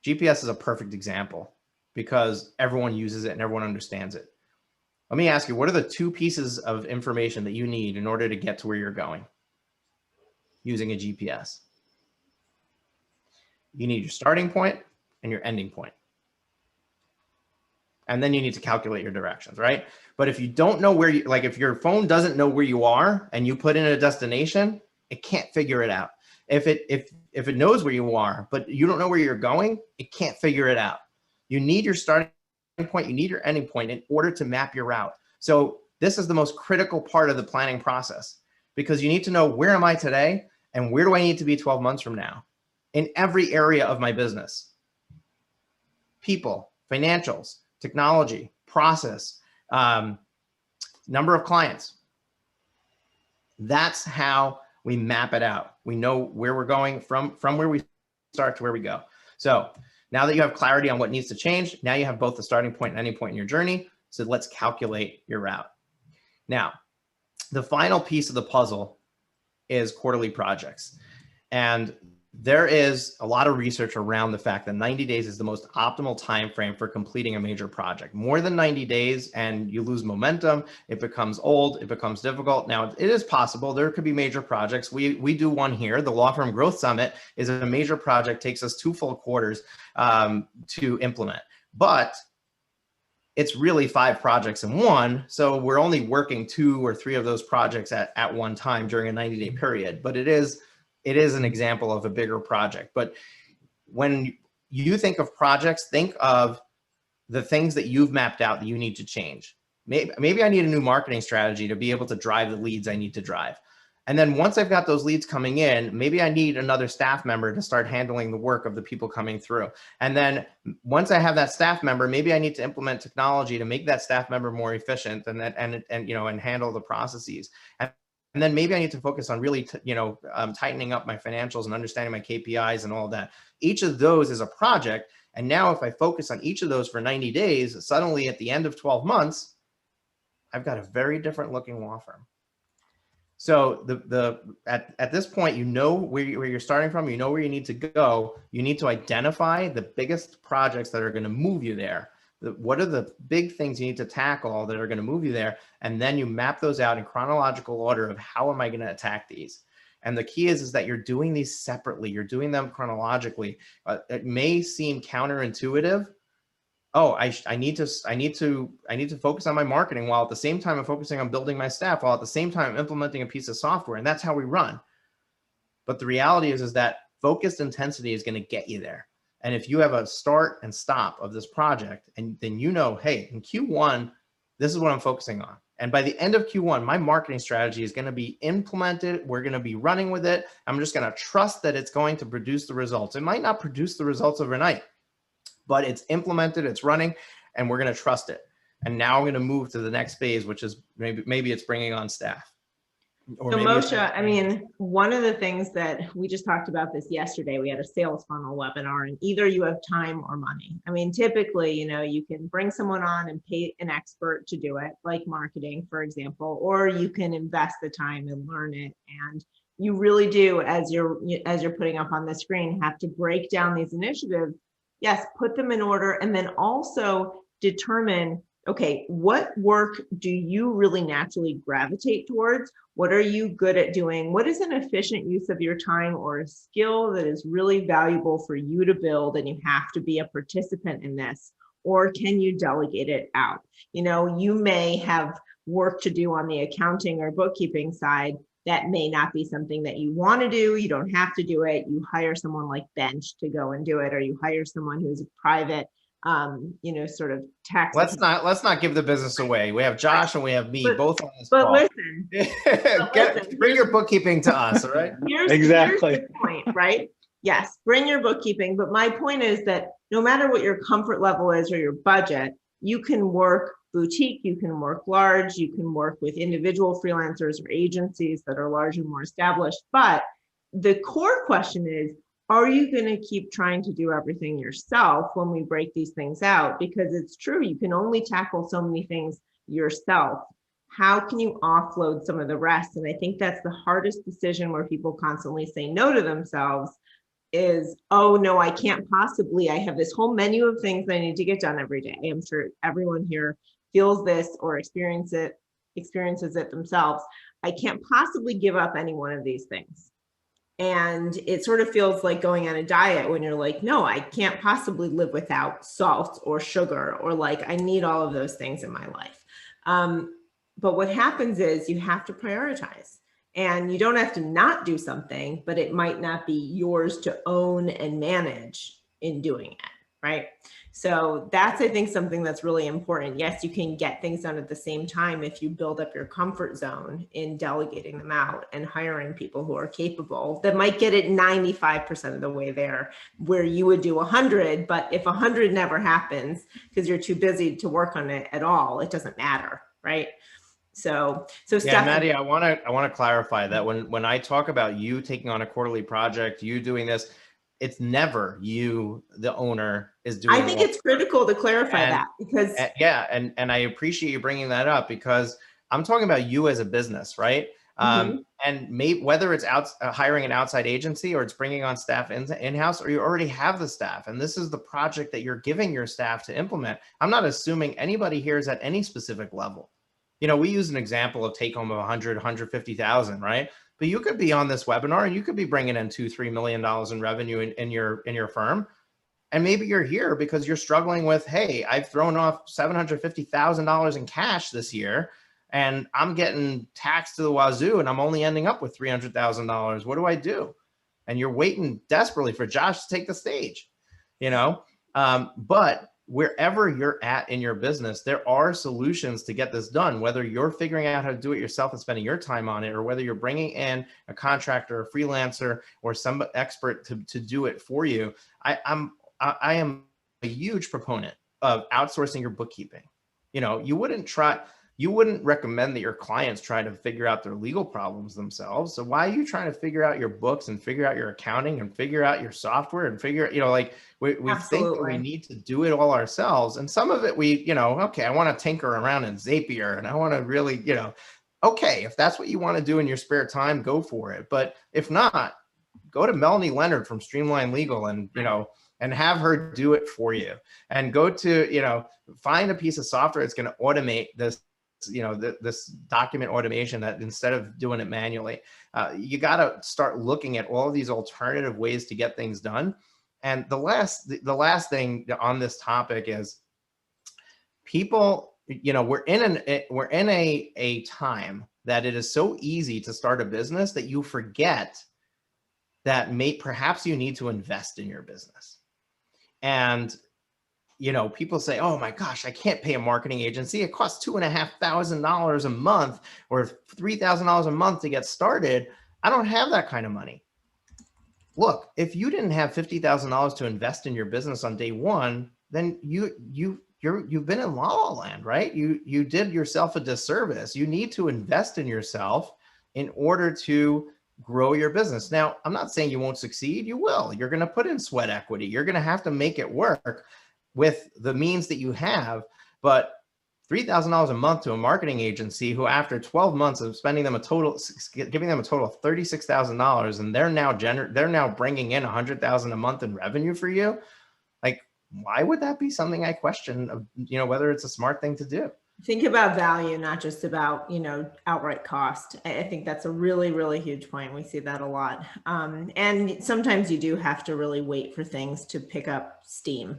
GPS is a perfect example because everyone uses it and everyone understands it. Let me ask you, what are the 2 pieces of information that you need in order to get to where you're going using a GPS? You need your starting point and your ending point. And then you need to calculate your directions, right? But if you don't know where you, like if your phone doesn't know where you are and you put in a destination, it can't figure it out. If it knows where you are, but you don't know where you're going, it can't figure it out. You need your starting point, you need your ending point in order to map your route. So this is the most critical part of the planning process, because you need to know, where am I today and where do I need to be 12 months from now in every area of my business? People, financials, technology, process, number of clients. That's how we map it out. We know where we're going from where we start to where we go. So now that you have clarity on what needs to change, now you have both the starting point and ending point in your journey. So let's calculate your route. Now, the final piece of the puzzle is quarterly projects. And there is a lot of research around the fact that 90 days is the most optimal time frame for completing a major project. More than 90 days and you lose momentum, it becomes old, it becomes difficult. Now, it is possible there could be major projects. We do one here. The Law Firm Growth Summit is a major project, takes us 2 full quarters to implement. But it's really 5 projects in one. So we're only working 2 or 3 of those projects at one time during a 90-day period. But it is it is an example of a bigger project. But when you think of projects, think of the things that you've mapped out that you need to change. Maybe I need a new marketing strategy to be able to drive the leads I need to drive. And then once I've got those leads coming in, maybe I need another staff member to start handling the work of the people coming through. And then once I have that staff member, maybe I need to implement technology to make that staff member more efficient and handle the processes. And then maybe I need to focus on really, tightening up my financials and understanding my KPIs and all of that. Each of those is a project. And now if I focus on each of those for 90 days, suddenly at the end of 12 months, I've got a very different looking law firm. So at this point, you know where you're starting from, you know where you need to go. You need to identify the biggest projects that are going to move you there. What are the big things you need to tackle that are going to move you there? And then you map those out in chronological order of how am I going to attack these? And the key is that you're doing these separately. You're doing them chronologically. It may seem counterintuitive. Oh, I need to focus on my marketing while at the same time I'm focusing on building my staff, while at the same time I'm implementing a piece of software. And that's how we run. But the reality is that focused intensity is going to get you there. And if you have a start and stop of this project, and then hey, in Q1, this is what I'm focusing on. And by the end of Q1, my marketing strategy is going to be implemented. We're going to be running with it. I'm just going to trust that it's going to produce the results. It might not produce the results overnight, but it's implemented, it's running, and we're going to trust it. And now I'm going to move to the next phase, which is maybe it's bringing on staff. So Moshe, one of the things that we just talked about this yesterday, we had a sales funnel webinar, and either you have time or money. Typically, you can bring someone on and pay an expert to do it, like marketing, for example, or you can invest the time and learn it. And you really do, as you're putting up on the screen, have to break down these initiatives. Yes, put them in order, and then also determine, okay, what work do you really naturally gravitate towards? What are you good at doing? What is an efficient use of your time or a skill that is really valuable for you to build and you have to be a participant in this? Or can you delegate it out? You may have work to do on the accounting or bookkeeping side. That may not be something that you want to do. You don't have to do it. You hire someone like Bench to go and do it, or you hire someone who's a private sort of tax. Let's not give the business away. We have Josh and we have me both on this call. But listen, bring your bookkeeping to us, all right? Here's the point, right? Yes, bring your bookkeeping. But my point is that no matter what your comfort level is or your budget, you can work boutique, you can work large, you can work with individual freelancers or agencies that are large and more established. But the core question is, are you going to keep trying to do everything yourself when we break these things out? Because it's true, you can only tackle so many things yourself. How can you offload some of the rest? And I think that's the hardest decision, where people constantly say no to themselves, is, oh no, I can't possibly, I have this whole menu of things that I need to get done every day. I'm sure everyone here feels this or experiences it themselves. I can't possibly give up any one of these things. And it sort of feels like going on a diet when you're like, no, I can't possibly live without salt or sugar, or like, I need all of those things in my life. But what happens is you have to prioritize, and you don't have to not do something, but it might not be yours to own and manage in doing it, right? So that's, I think, something that's really important. Yes, you can get things done at the same time if you build up your comfort zone in delegating them out and hiring people who are capable, that might get it 95% of the way there, where you would do 100. But if 100 never happens because you're too busy to work on it at all, it doesn't matter, right? So yeah, Maddy, I want to clarify that when I talk about you taking on a quarterly project, you doing this, it's never you, the owner, is doing. I think it's critical to clarify that, because and I appreciate you bringing that up, because I'm talking about you as a business, right? And whether it's hiring an outside agency, or it's bringing on staff in-house, or you already have the staff, and this is the project that you're giving your staff to implement. I'm not assuming anybody here is at any specific level. We use an example of take home of 100, 150,000, right? But you could be on this webinar and you could be bringing in $2-3 million in revenue in your firm. And maybe you're here because you're struggling with, hey, I've thrown off $750,000 in cash this year, and I'm getting taxed to the wazoo, and I'm only ending up with $300,000. What do I do? and you're waiting desperately for Josh to take the stage, you know? But wherever you're at in your business, there are solutions to get this done, whether you're figuring out how to do it yourself and spending your time on it, or whether you're bringing in a contractor, a freelancer, or some expert to do it for you. I am a huge proponent of outsourcing your bookkeeping. You know, you wouldn't recommend that your clients try to figure out their legal problems themselves. So why are you trying to figure out your books and figure out your accounting and figure out your software and figure, you know, like we think that we need to do it all ourselves. And some of it okay, I want to tinker around in Zapier and I want to really, you know, okay, if that's what you want to do in your spare time, go for it. But if not, go to Melanie Leonard from Streamline Legal and, you know, and have her do it for you, and go to, you know, find a piece of software that's going to automate this, you know, this document automation, that instead of doing it manually, you got to start looking at all of these alternative ways to get things done. And the last thing on this topic is people, you know, we're in a time that it is so easy to start a business that you forget that perhaps you need to invest in your business. And, you know, people say, oh my gosh, I can't pay a marketing agency. It costs $2,500 a month or $3,000 a month to get started. I don't have that kind of money. Look, if you didn't have $50,000 to invest in your business on day one, then you've been in la la land, right? You did yourself a disservice. You need to invest in yourself in order to grow your business. Now, I'm not saying you won't succeed. You will. You're going to put in sweat equity. You're going to have to make it work with the means that you have. But $3,000 a month to a marketing agency who, after 12 months of giving them a total of $36,000, and they're now bringing in $100,000 a month in revenue for you, like, why would that be something I question, you know, whether it's a smart thing to do? Think about value, not just about, you know, outright cost. I think that's a really, really huge point. We see that a lot. And sometimes you do have to really wait for things to pick up steam.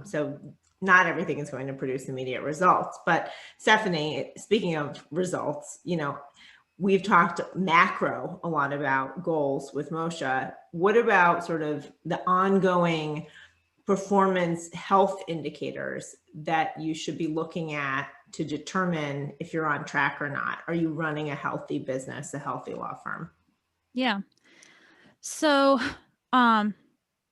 So not everything is going to produce immediate results. But Stephanie, speaking of results, you know, we've talked macro a lot about goals with Moshe. What about sort of the ongoing performance health indicators that you should be looking at to determine if you're on track or not? Are you running a healthy business, a healthy law firm? Yeah. So,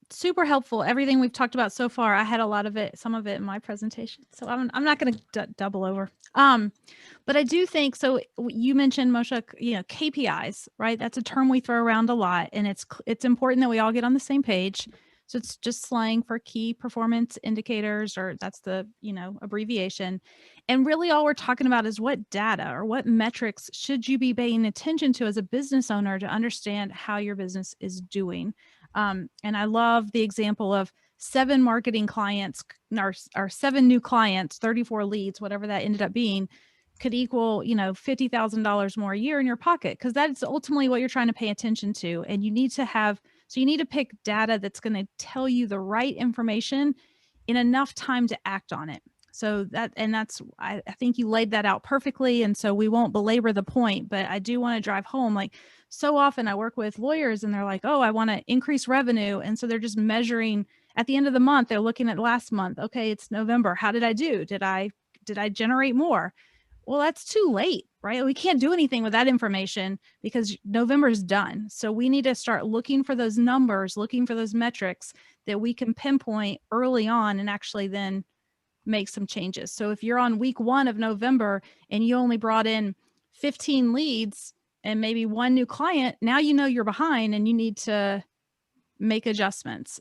super helpful. Everything we've talked about so far, I had a lot of it, some of it in my presentation. So I'm not going to double over. But I do think, so you mentioned, Moshe, you know, KPIs, right? That's a term we throw around a lot, and it's important that we all get on the same page. So it's just slang for key performance indicators, or that's the, you know, abbreviation. And really all we're talking about is what data or what metrics should you be paying attention to as a business owner to understand how your business is doing. And I love the example of 7 marketing clients or 7 new clients, 34 leads, whatever that ended up being, could equal, you know, $50,000 more a year in your pocket, because that's ultimately what you're trying to pay attention to. And you need to pick data that's going to tell you the right information in enough time to act on it. So I think you laid that out perfectly. And so we won't belabor the point, but I do want to drive home, like, so often I work with lawyers and they're like, oh, I want to increase revenue. And so they're just measuring at the end of the month. They're looking at last month. Okay, it's November. How did I do? Did I generate more? Well, that's too late, right? We can't do anything with that information because November's done. So we need to start looking for those numbers, looking for those metrics that we can pinpoint early on and actually then make some changes. So if you're on week 1 of November and you only brought in 15 leads and maybe 1 new client, now you know you're behind and you need to make adjustments.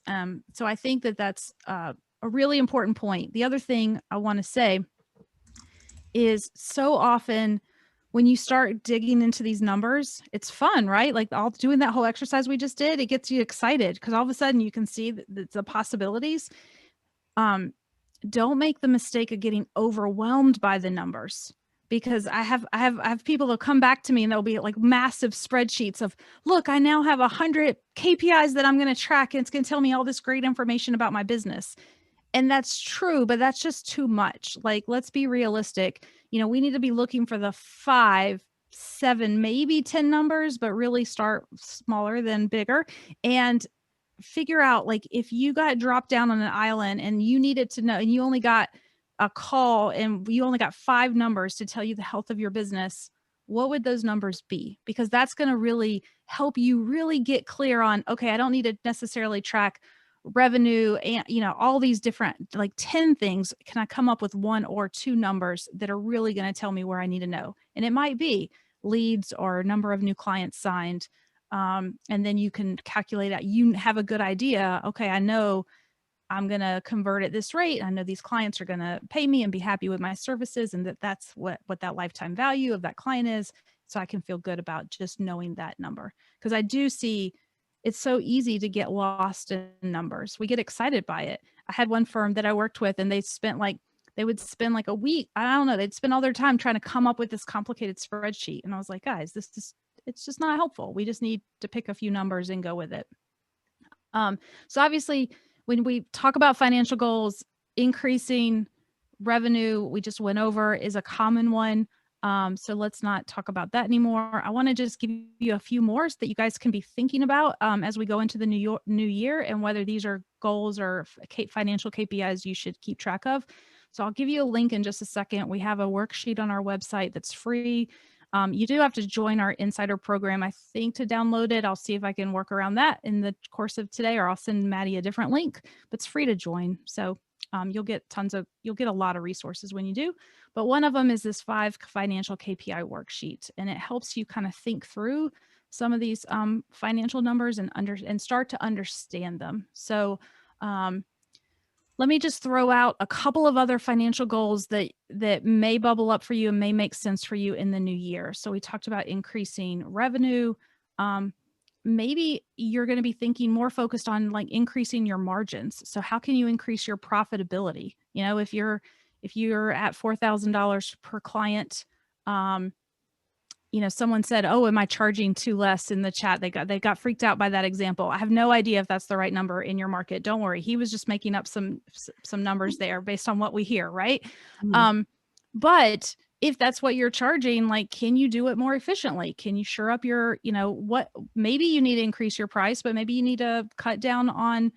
So I think that's a really important point. The other thing I want to say is, so often when you start digging into these numbers, it's fun, right? Like doing that whole exercise we just did, it gets you excited because all of a sudden you can see the possibilities. Don't make the mistake of getting overwhelmed by the numbers, because I have people that come back to me and they'll be like massive spreadsheets of, look, I now have 100 KPIs that I'm going to track and it's going to tell me all this great information about my business. And that's true, but that's just too much. Like, let's be realistic. You know, we need to be looking for the 5 7, maybe 10 numbers, but really start smaller than bigger, and figure out, like, if you got dropped down on an island and you needed to know, and you only got a call and you only got 5 numbers to tell you the health of your business, what would those numbers be? Because that's going to really help you really get clear on, okay, I don't need to necessarily track revenue and, all these different, like 10 things. Can I come up with 1 or 2 numbers that are really going to tell me where I need to know? And it might be leads or number of new clients signed. And then you can calculate out, you have a good idea. Okay, I know I'm going to convert at this rate. I know these clients are going to pay me and be happy with my services, and that's what that lifetime value of that client is. So I can feel good about just knowing that number. Because I do see it's so easy to get lost in numbers. We get excited by it. I had one firm that I worked with, and they would spend like a week. I don't know. They'd spend all their time trying to come up with this complicated spreadsheet. And I was like, guys, it's just not helpful. We just need to pick a few numbers and go with it. So obviously, when we talk about financial goals, increasing revenue, we just went over, is a common one. So let's not talk about that anymore. I want to just give you a few more so that you guys can be thinking about as we go into the new year, and whether these are goals or financial KPIs you should keep track of. So I'll give you a link in just a second. We have a worksheet on our website that's free. You do have to join our insider program, I think, to download it. I'll see if I can work around that in the course of today, or I'll send Maddy a different link, but it's free to join. So you'll get a lot of resources when you do. But one of them is this 5 financial KPI worksheet, and it helps you kind of think through some of these financial numbers and start to understand them. So let me just throw out a couple of other financial goals that may bubble up for you and may make sense for you in the new year. So we talked about increasing revenue. Maybe you're going to be thinking more focused on like increasing your margins. So how can you increase your profitability? If you're at $4,000 per client, someone said, "Oh, am I charging too less?" in the chat. They got freaked out by that example. I have no idea if that's the right number in your market. Don't worry. He was just making up some numbers there based on what we hear, right? Mm-hmm. But if that's what you're charging, like, can you do it more efficiently? Can you shore up your, maybe you need to increase your price, but maybe you need to cut down on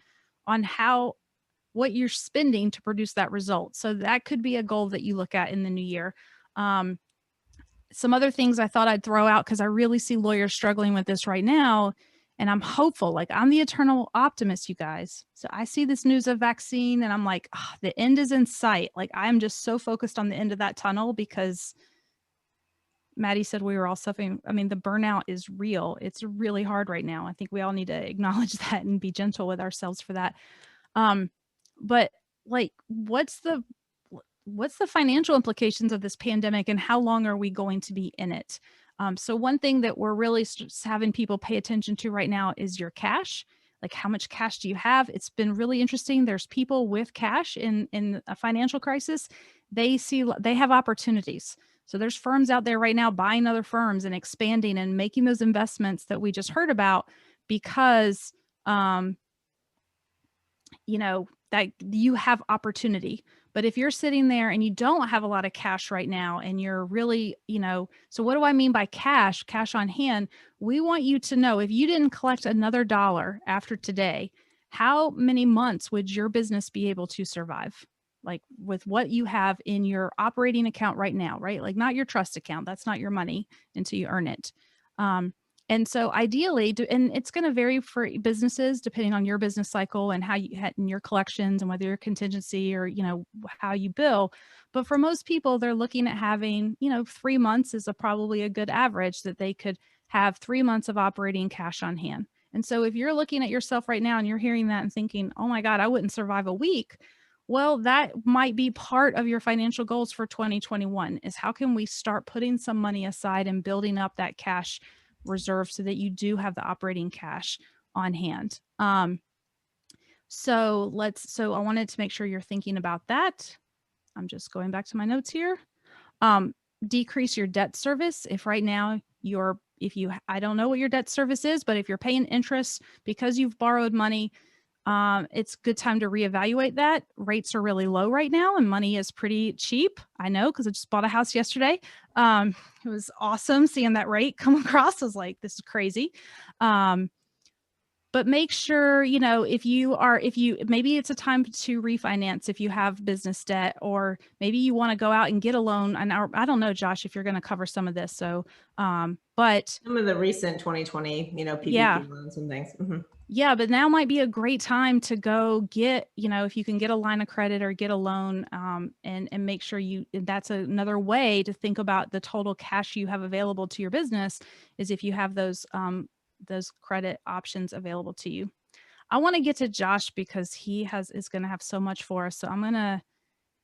what you're spending to produce that result. So that could be a goal that you look at in the new year. Some other things I thought I'd throw out, because I really see lawyers struggling with this right now. And I'm hopeful, like, I'm the eternal optimist, you guys. So I see this news of vaccine and I'm like, oh, the end is in sight. Like, I'm just so focused on the end of that tunnel, because Maddy said we were all suffering. I mean, the burnout is real. It's really hard right now. I think we all need to acknowledge that and be gentle with ourselves for that. But like, what's the financial implications of this pandemic, and how long are we going to be in it? So one thing that we're really having people pay attention to right now is your cash. Like, how much cash do you have? It's been really interesting. There's people with cash in a financial crisis. They have opportunities. So there's firms out there right now buying other firms and expanding and making those investments that we just heard about, because that you have opportunity. But if you're sitting there and you don't have a lot of cash right now, and you're really, so what do I mean by cash on hand? We want you to know, if you didn't collect another dollar after today, how many months would your business be able to survive? Like, with what you have in your operating account right now, right? Like, not your trust account. That's not your money until you earn it. And so ideally, and it's going to vary for businesses depending on your business cycle and how you had in your collections, and whether you're contingency or, how you bill. But for most people, they're looking at having, 3 months is probably a good average, that they could have 3 months of operating cash on hand. And so if you're looking at yourself right now and you're hearing that and thinking, oh my God, I wouldn't survive a week. Well, that might be part of your financial goals for 2021, is how can we start putting some money aside and building up that cash reserve so that you do have the operating cash on hand. So I wanted to make sure you're thinking about that. I'm just going back to my notes here. Decrease your debt service. If right now I don't know what your debt service is, but if you're paying interest because you've borrowed money, It's a good time to reevaluate that. Rates are really low right now and money is pretty cheap. I know because I just bought a house yesterday. It was awesome seeing that rate come across. I was like, this is crazy. But make sure, maybe it's a time to refinance if you have business debt, or maybe you want to go out and get a loan. And I don't know, Josh, if you're going to cover some of this. So, but some of the recent 2020, PPP yeah. loans and things. Mm-hmm. Yeah, but now might be a great time to go get, if you can get a line of credit or get a loan, and make sure that's another way to think about the total cash you have available to your business, is if you have those credit options available to you. I want to get to Josh because he is going to have so much for us. So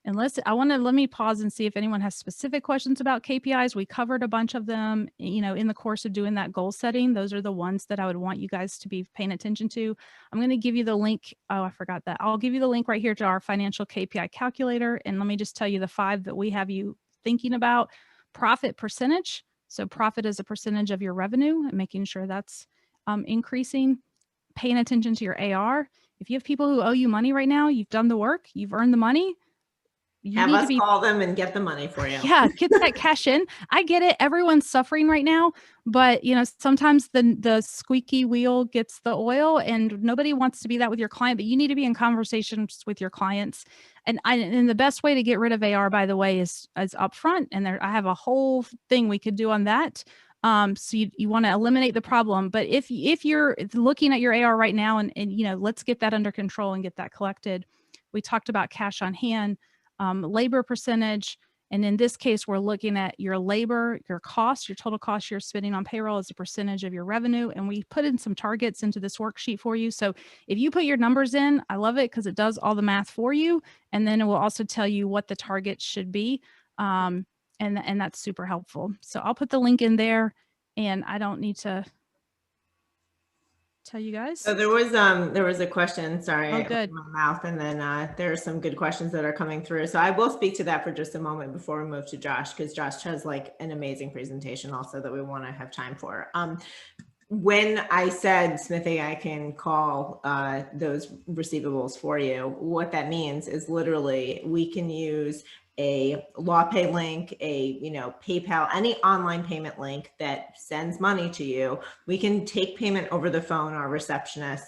let me pause and see if anyone has specific questions about KPIs. We covered a bunch of them, in the course of doing that goal setting. Those are the ones that I would want you guys to be paying attention to. I'm going to give you the link. Oh, I forgot that. I'll give you the link right here to our financial KPI calculator. And let me just tell you the 5 that we have you thinking about. Profit percentage. So profit is a percentage of your revenue and making sure that's increasing. Paying attention to your AR. If you have people who owe you money right now, you've done the work, you've earned the money. Have us call them and get the money for you. Yeah, get that cash in. I get it. Everyone's suffering right now, but sometimes the squeaky wheel gets the oil, and nobody wants to be that with your client, but you need to be in conversations with your clients. And the best way to get rid of AR, by the way, is upfront. And I have a whole thing we could do on that. So you want to eliminate the problem. But if you're looking at your AR right now and let's get that under control and get that collected. We talked about cash on hand. Labor percentage. And in this case, we're looking at your labor, your cost, your total cost you're spending on payroll as a percentage of your revenue. And we put in some targets into this worksheet for you. So if you put your numbers in, I love it because it does all the math for you. And then it will also tell you what the target should be. And that's super helpful. So I'll put the link in there, and I don't need to tell you guys. So there was a question, sorry, oh, good. my mouth, and then there are some good questions that are coming through. So I will speak to that for just a moment before we move to Josh, because Josh has like an amazing presentation also that we want to have time for. When I said Smith.ai can call those receivables for you, what that means is literally we can use a LawPay link, a PayPal, any online payment link that sends money to you. We can take payment over the phone, our receptionist.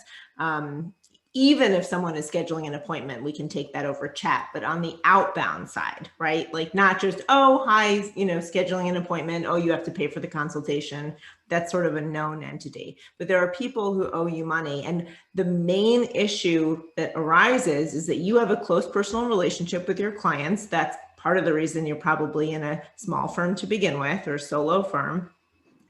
Even if someone is scheduling an appointment, we can take that over chat. But on the outbound side, right? Like not just, oh, hi, scheduling an appointment. Oh, you have to pay for the consultation. That's sort of a known entity. But there are people who owe you money. And the main issue that arises is that you have a close personal relationship with your clients. That's part of the reason you're probably in a small firm to begin with, or a solo firm.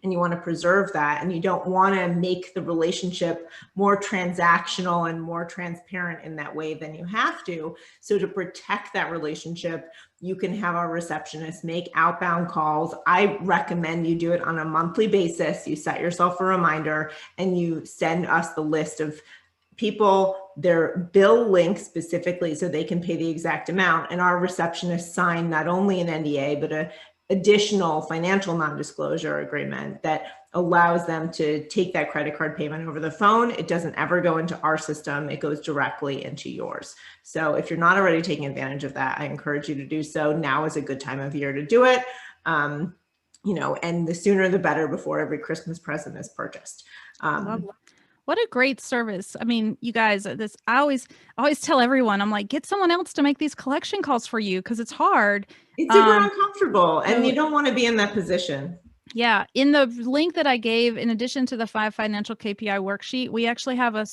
And you want to preserve that, and you don't want to make the relationship more transactional and more transparent in that way than you have to. So to protect that relationship, you can have our receptionist make outbound calls. I recommend you do it on a monthly basis. You set yourself a reminder and you send us the list of people, their bill link specifically so they can pay the exact amount. And our receptionist sign not only an NDA, but a additional financial non-disclosure agreement that allows them to take that credit card payment over the phone. It doesn't ever go into our system. It goes directly into yours. So if you're not already taking advantage of that, I encourage you to do so. Now is a good time of year to do it. And the sooner the better before every Christmas present is purchased. What a great service. I mean, you guys, I always tell everyone, I'm like, get someone else to make these collection calls for you because it's hard. It's super uncomfortable and you don't want to be in that position. Yeah. In the link that I gave, in addition to the 5 financial KPI worksheet, we actually have a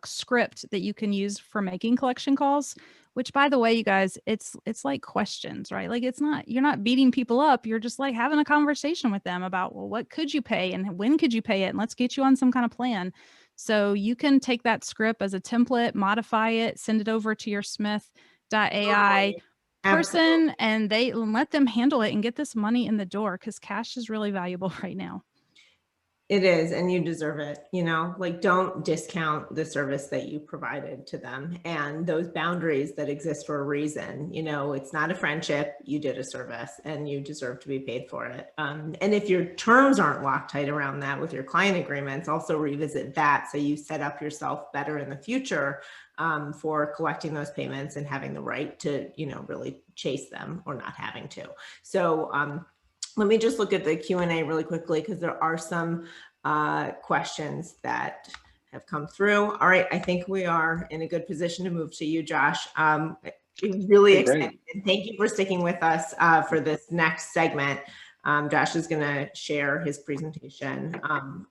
script that you can use for making collection calls, which, by the way, you guys, it's like questions, right? Like you're not beating people up. You're just like having a conversation with them about, well, what could you pay and when could you pay it? And let's get you on some kind of plan. So you can take that script as a template, modify it, send it over to your Smith.ai person, and let them handle it and get this money in the door, because cash is really valuable right now. It is, and you deserve it, like don't discount the service that you provided to them and those boundaries that exist for a reason. It's not a friendship, you did a service and you deserve to be paid for it. And if your terms aren't locked tight around that with your client agreements, also revisit that so you set up yourself better in the future for collecting those payments and having the right to, really chase them or not having to. So, let me just look at the Q&A really quickly because there are some questions that have come through. All right, I think we are in a good position to move to you, Josh. Really excited. And thank you for sticking with us for this next segment. Josh is going to share his presentation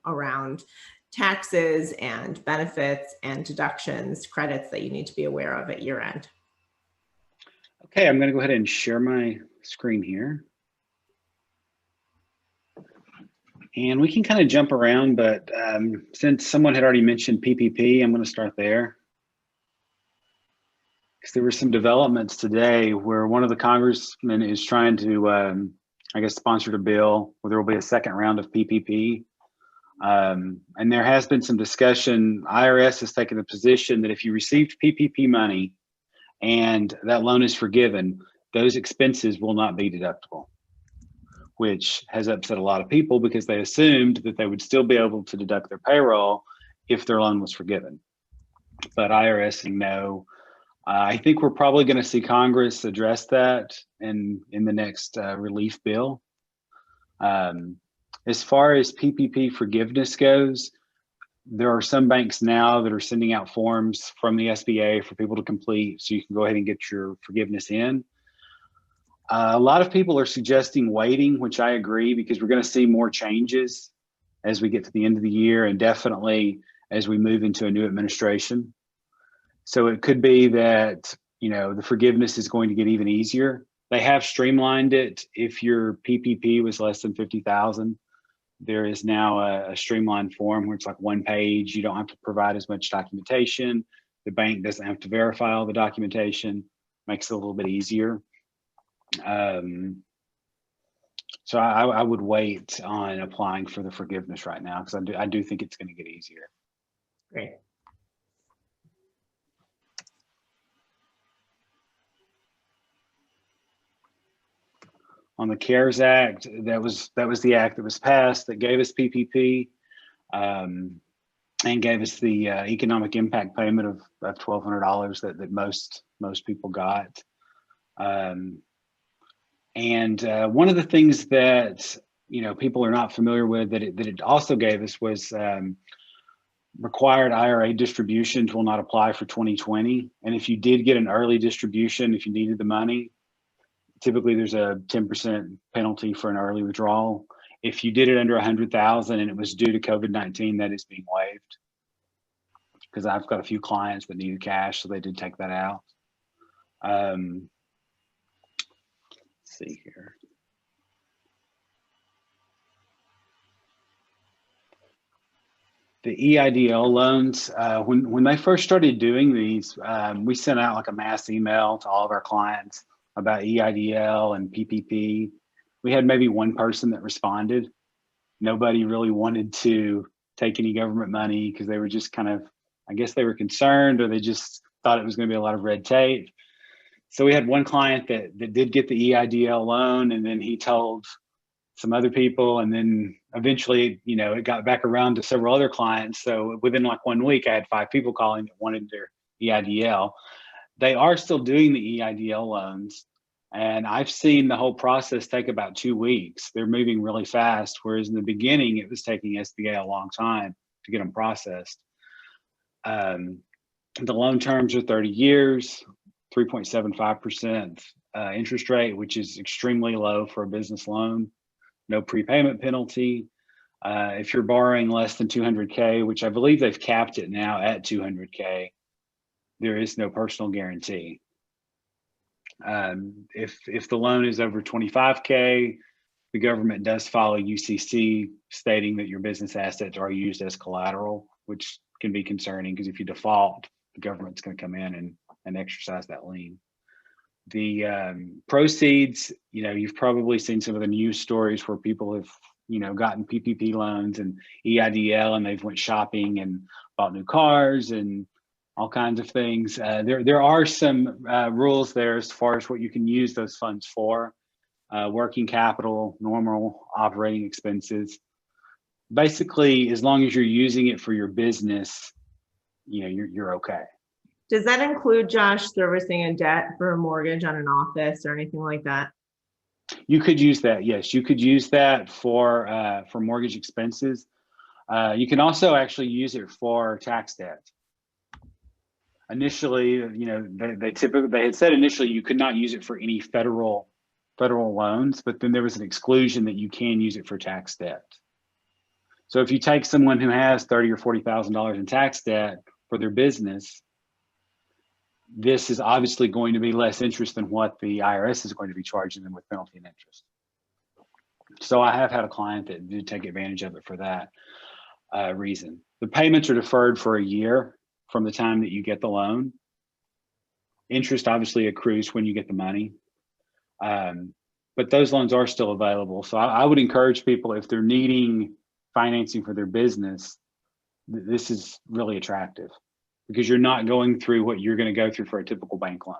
around taxes and benefits and deductions, credits that you need to be aware of at year end. Okay, I'm going to go ahead and share my screen here. And we can kind of jump around, but since someone had already mentioned PPP, I'm going to start there. Because there were some developments today where one of the congressmen is trying to, I guess, sponsor a bill where there will be a second round of PPP. And there has been some discussion. IRS has taken the position that if you received PPP money and that loan is forgiven, those expenses will not be deductible, which has upset a lot of people because they assumed that they would still be able to deduct their payroll if their loan was forgiven. But IRS, no. I think we're probably going to see Congress address that in the next relief bill. As far as PPP forgiveness goes, there are some banks now that are sending out forms from the SBA for people to complete so you can go ahead and get your forgiveness in. A lot of people are suggesting waiting, which I agree, because we're going to see more changes as we get to the end of the year and definitely as we move into a new administration. So it could be that, the forgiveness is going to get even easier. They have streamlined it. If your PPP was less than 50,000, there is now a streamlined form where it's like one page. You don't have to provide as much documentation. The bank doesn't have to verify all the documentation. Makes it a little bit easier. So I would wait on applying for the forgiveness right now because I do think it's going to get easier. Great. On the CARES Act, that was the act that was passed that gave us PPP and gave us the economic impact payment of $1,200 that most people got. And one of the things that people are not familiar with that it also gave us was required IRA distributions will not apply for 2020. And if you did get an early distribution, if you needed the money, typically there's a 10% penalty for an early withdrawal. If you did it under 100,000 and it was due to COVID-19, that is being waived. Because I've got a few clients that needed cash, so they did take that out. Let's see here. The EIDL loans, when they first started doing these, we sent out like a mass email to all of our clients about EIDL and PPP. We had maybe one person that responded. Nobody really wanted to take any government money because they were just kind of, I guess they were concerned or they just thought it was going to be a lot of red tape. So we had one client that did get the EIDL loan, and then he told some other people, and then eventually, it got back around to several other clients. So within like 1 week, I had 5 people calling that wanted their EIDL. They are still doing the EIDL loans, and I've seen the whole process take about 2 weeks. They're moving really fast, whereas in the beginning, it was taking SBA a long time to get them processed. The loan terms are 30 years, 3.75% interest rate, which is extremely low for a business loan. No prepayment penalty. If you're borrowing less than 200K, which I believe they've capped it now at 200K, there is no personal guarantee. If the loan is over 25K, the government does follow UCC stating that your business assets are used as collateral, which can be concerning because if you default, the government's going to come in and exercise that lien. The proceeds, you've probably seen some of the news stories where people have gotten PPP loans and EIDL, and they've went shopping and bought new cars and all kinds of things. There are some rules there as far as what you can use those funds for. Working capital, normal operating expenses. Basically, as long as you're using it for your business, you're okay. Does that include, Josh, servicing a debt for a mortgage on an office or anything like that? You could use that. Yes, you could use that for mortgage expenses. You can also actually use it for tax debt. Initially, they had said initially you could not use it for any federal loans, but then there was an exclusion that you can use it for tax debt. So if you take someone who has $30,000 or $40,000 in tax debt for their business, this is obviously going to be less interest than what the IRS is going to be charging them with penalty and interest. So I have had a client that did take advantage of it for that reason. The payments are deferred for a year from the time that you get the loan. Interest obviously accrues when you get the money. But those loans are still available. So I would encourage people, if they're needing financing for their business, this is really attractive because you're not going through what you're going to go through for a typical bank loan.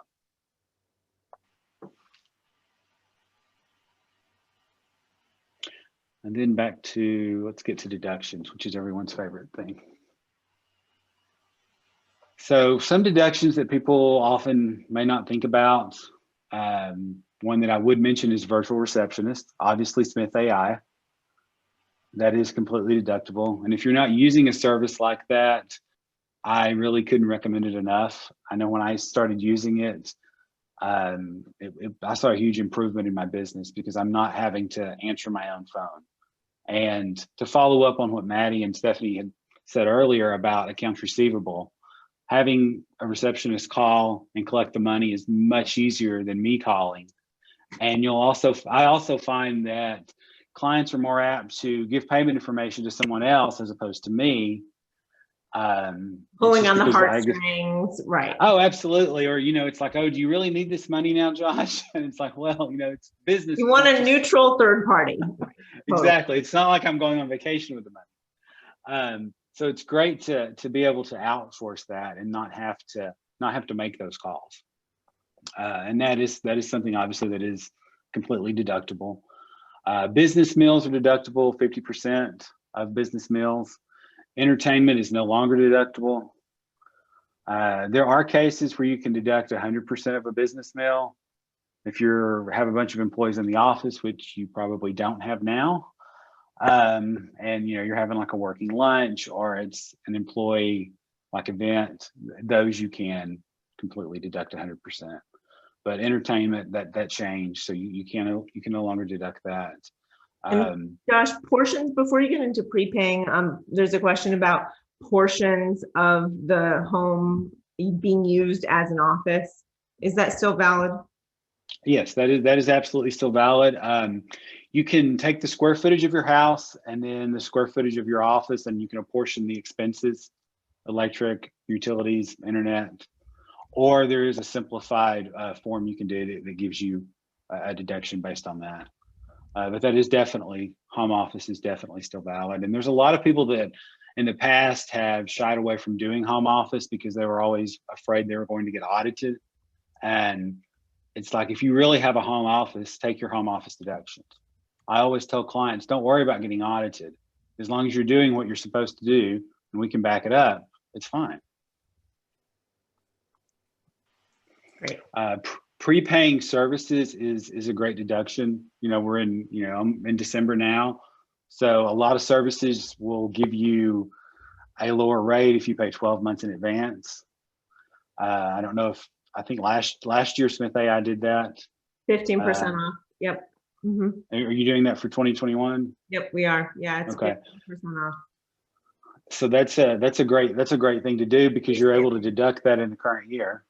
And then back to, let's get to deductions, which is everyone's favorite thing. So some deductions that people often may not think about. One that I would mention is virtual receptionist, obviously Smith.ai. That is completely deductible. And if you're not using a service like that, I really couldn't recommend it enough. I know when I started using it, I saw a huge improvement in my business because I'm not having to answer my own phone. And to follow up on what Maddy and Stephanie had said earlier about accounts receivable, having a receptionist call and collect the money is much easier than me calling. And I also find that clients are more apt to give payment information to someone else as opposed to me. Pulling on the heartstrings, right? Oh, absolutely. Or, it's like, oh, do you really need this money now, Josh? And it's like, well, it's business. You want a neutral third party. Exactly. It's not like I'm going on vacation with the money. So it's great to be able to outsource that and not have to make those calls. And that is something obviously that is completely deductible. Business meals are deductible, 50% of business meals. Entertainment is no longer deductible. There are cases where you can deduct 100% of a business meal. If you have a bunch of employees in the office, which you probably don't have now, and you're having like a working lunch or it's an employee like event, those you can completely deduct 100%. But entertainment, that changed, so you can no longer deduct that. Josh, portions, before you get into prepaying, there's a question about portions of the home being used as an office. Is that still valid? Yes, that is absolutely still valid. You can take the square footage of your house and then the square footage of your office, and you can apportion the expenses, electric, utilities, internet, or there is a simplified form you can do that gives you a deduction based on that. But that is definitely, home office is definitely still valid. And there's a lot of people that in the past have shied away from doing home office because they were always afraid they were going to get audited. And it's like, if you really have a home office, take your home office deductions. I always tell clients, don't worry about getting audited. As long as you're doing what you're supposed to do and we can back it up, it's fine. Great. Prepaying services is a great deduction. We're in, I'm in December now. So a lot of services will give you a lower rate if you pay 12 months in advance. I don't know if, I think last year Smith.ai did that. 15% off. Yep. Mm-hmm. Are you doing that for 2021? Yep, we are. Yeah, it's okay. 15% off. So that's a great thing to do because you're able to deduct that in the current year.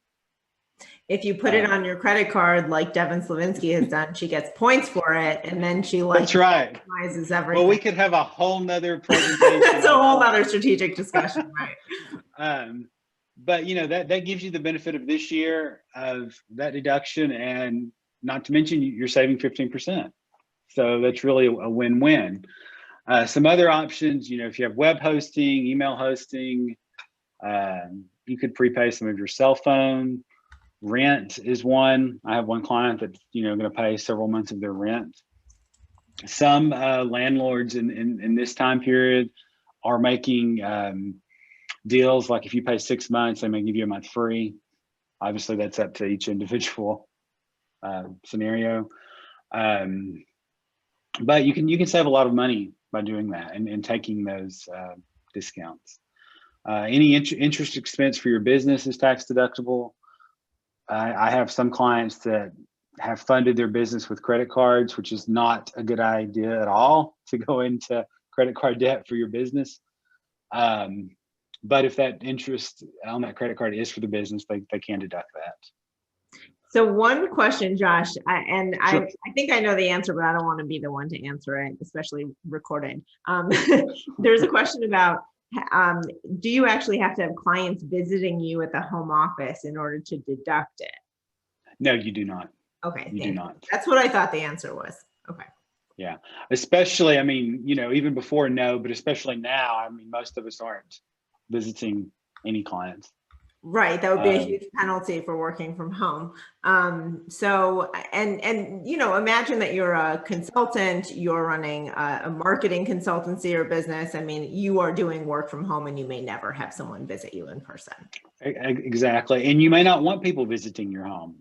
If you put it on your credit card, like Devin Slavinsky has done, she gets points for it, and then she that's right. Optimizes everything. Well, we could have a whole nother presentation. That's a whole other strategic discussion, right? But that gives you the benefit of this year of that deduction, and not to mention you're saving 15%. So that's really a win-win. Some other options, if you have web hosting, email hosting, you could prepay some of your cell phone. Rent is one. I have one client that's going to pay several months of their rent. Some landlords in this time period are making deals like if you pay 6 months, they may give you a month free. Obviously, that's up to each individual scenario. But you can save a lot of money by doing that and taking those discounts. Any interest expense for your business is tax deductible. I have some clients that have funded their business with credit cards, which is not a good idea at all to go into credit card debt for your business. But if that interest on that credit card is for the business, they can deduct that. So one question, Josh, Sure. I think I know the answer, but I don't want to be the one to answer it, especially recorded. There's a question about, do you actually have to have clients visiting you at the home office in order to deduct it? No, you do not. Okay. You do not. That's what I thought the answer was. Okay. Yeah. Especially, even before, no, but especially now, most of us aren't visiting any clients. Right. That would be a huge penalty for working from home. So, imagine that you're a consultant, you're running a marketing consultancy or business. You are doing work from home and you may never have someone visit you in person. Exactly. And you may not want people visiting your home.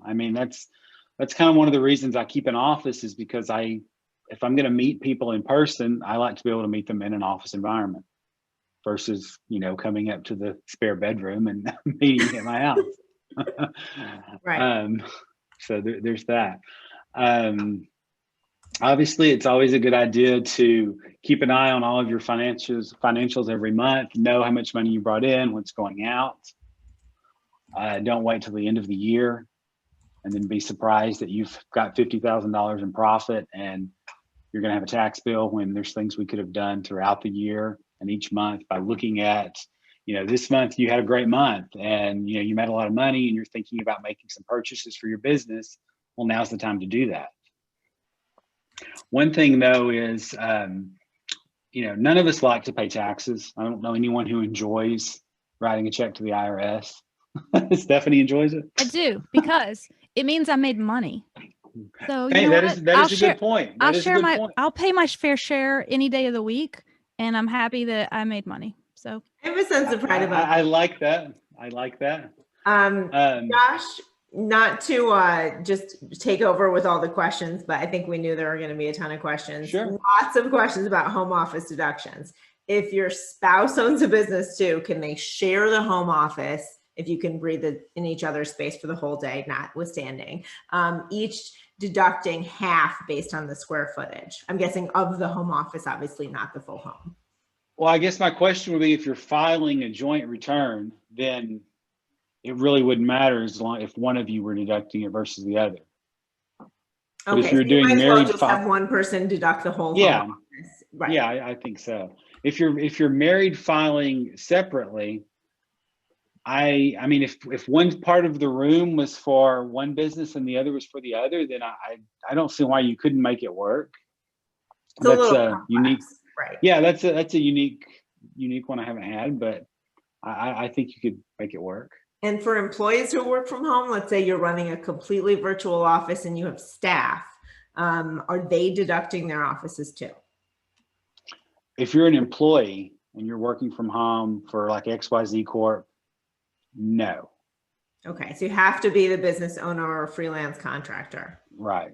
That's kind of one of the reasons I keep an office, is because if I'm going to meet people in person, I like to be able to meet them in an office environment versus, coming up to the spare bedroom and meeting at my house. Right. So there's that. Obviously, it's always a good idea to keep an eye on all of your financials every month, know how much money you brought in, what's going out. Don't wait till the end of the year and then be surprised that you've got $50,000 in profit and you're going to have a tax bill, when there's things we could have done throughout the year and each month by looking at, this month you had a great month and, you made a lot of money and you're thinking about making some purchases for your business. Well, now's the time to do that. One thing though is, none of us like to pay taxes. I don't know anyone who enjoys writing a check to the IRS. Stephanie enjoys it. I do, because it means I made money. So hey, that is a good point. I'll pay my fair share any day of the week, and I'm happy that I made money. So I have a sense of pride about I like that. I like that. Josh, not to just take over with all the questions, but I think we knew there were going to be a ton of questions. Sure. Lots of questions about home office deductions. If your spouse owns a business too, can they share the home office if you can breathe in each other's space for the whole day, notwithstanding? Each deducting half based on the square footage. I'm guessing of the home office, obviously not the full home. Well, I guess my question would be, if you're filing a joint return, then it really wouldn't matter as long if one of you were deducting it versus the other. But okay, if you're so doing you might as married, well just have one person deduct the whole yeah, home office. Right. Yeah, I think so. If you're married filing separately, I mean, if one part of the room was for one business and the other was for the other, then I don't see why you couldn't make it work. It's that's a unique, right? Yeah, that's a unique one I haven't had, but I think you could make it work. And for employees who work from home, let's say you're running a completely virtual office and you have staff, are they deducting their offices too? If you're an employee and you're working from home for like XYZ Corp, no. Okay, so you have to be the business owner or freelance contractor. Right.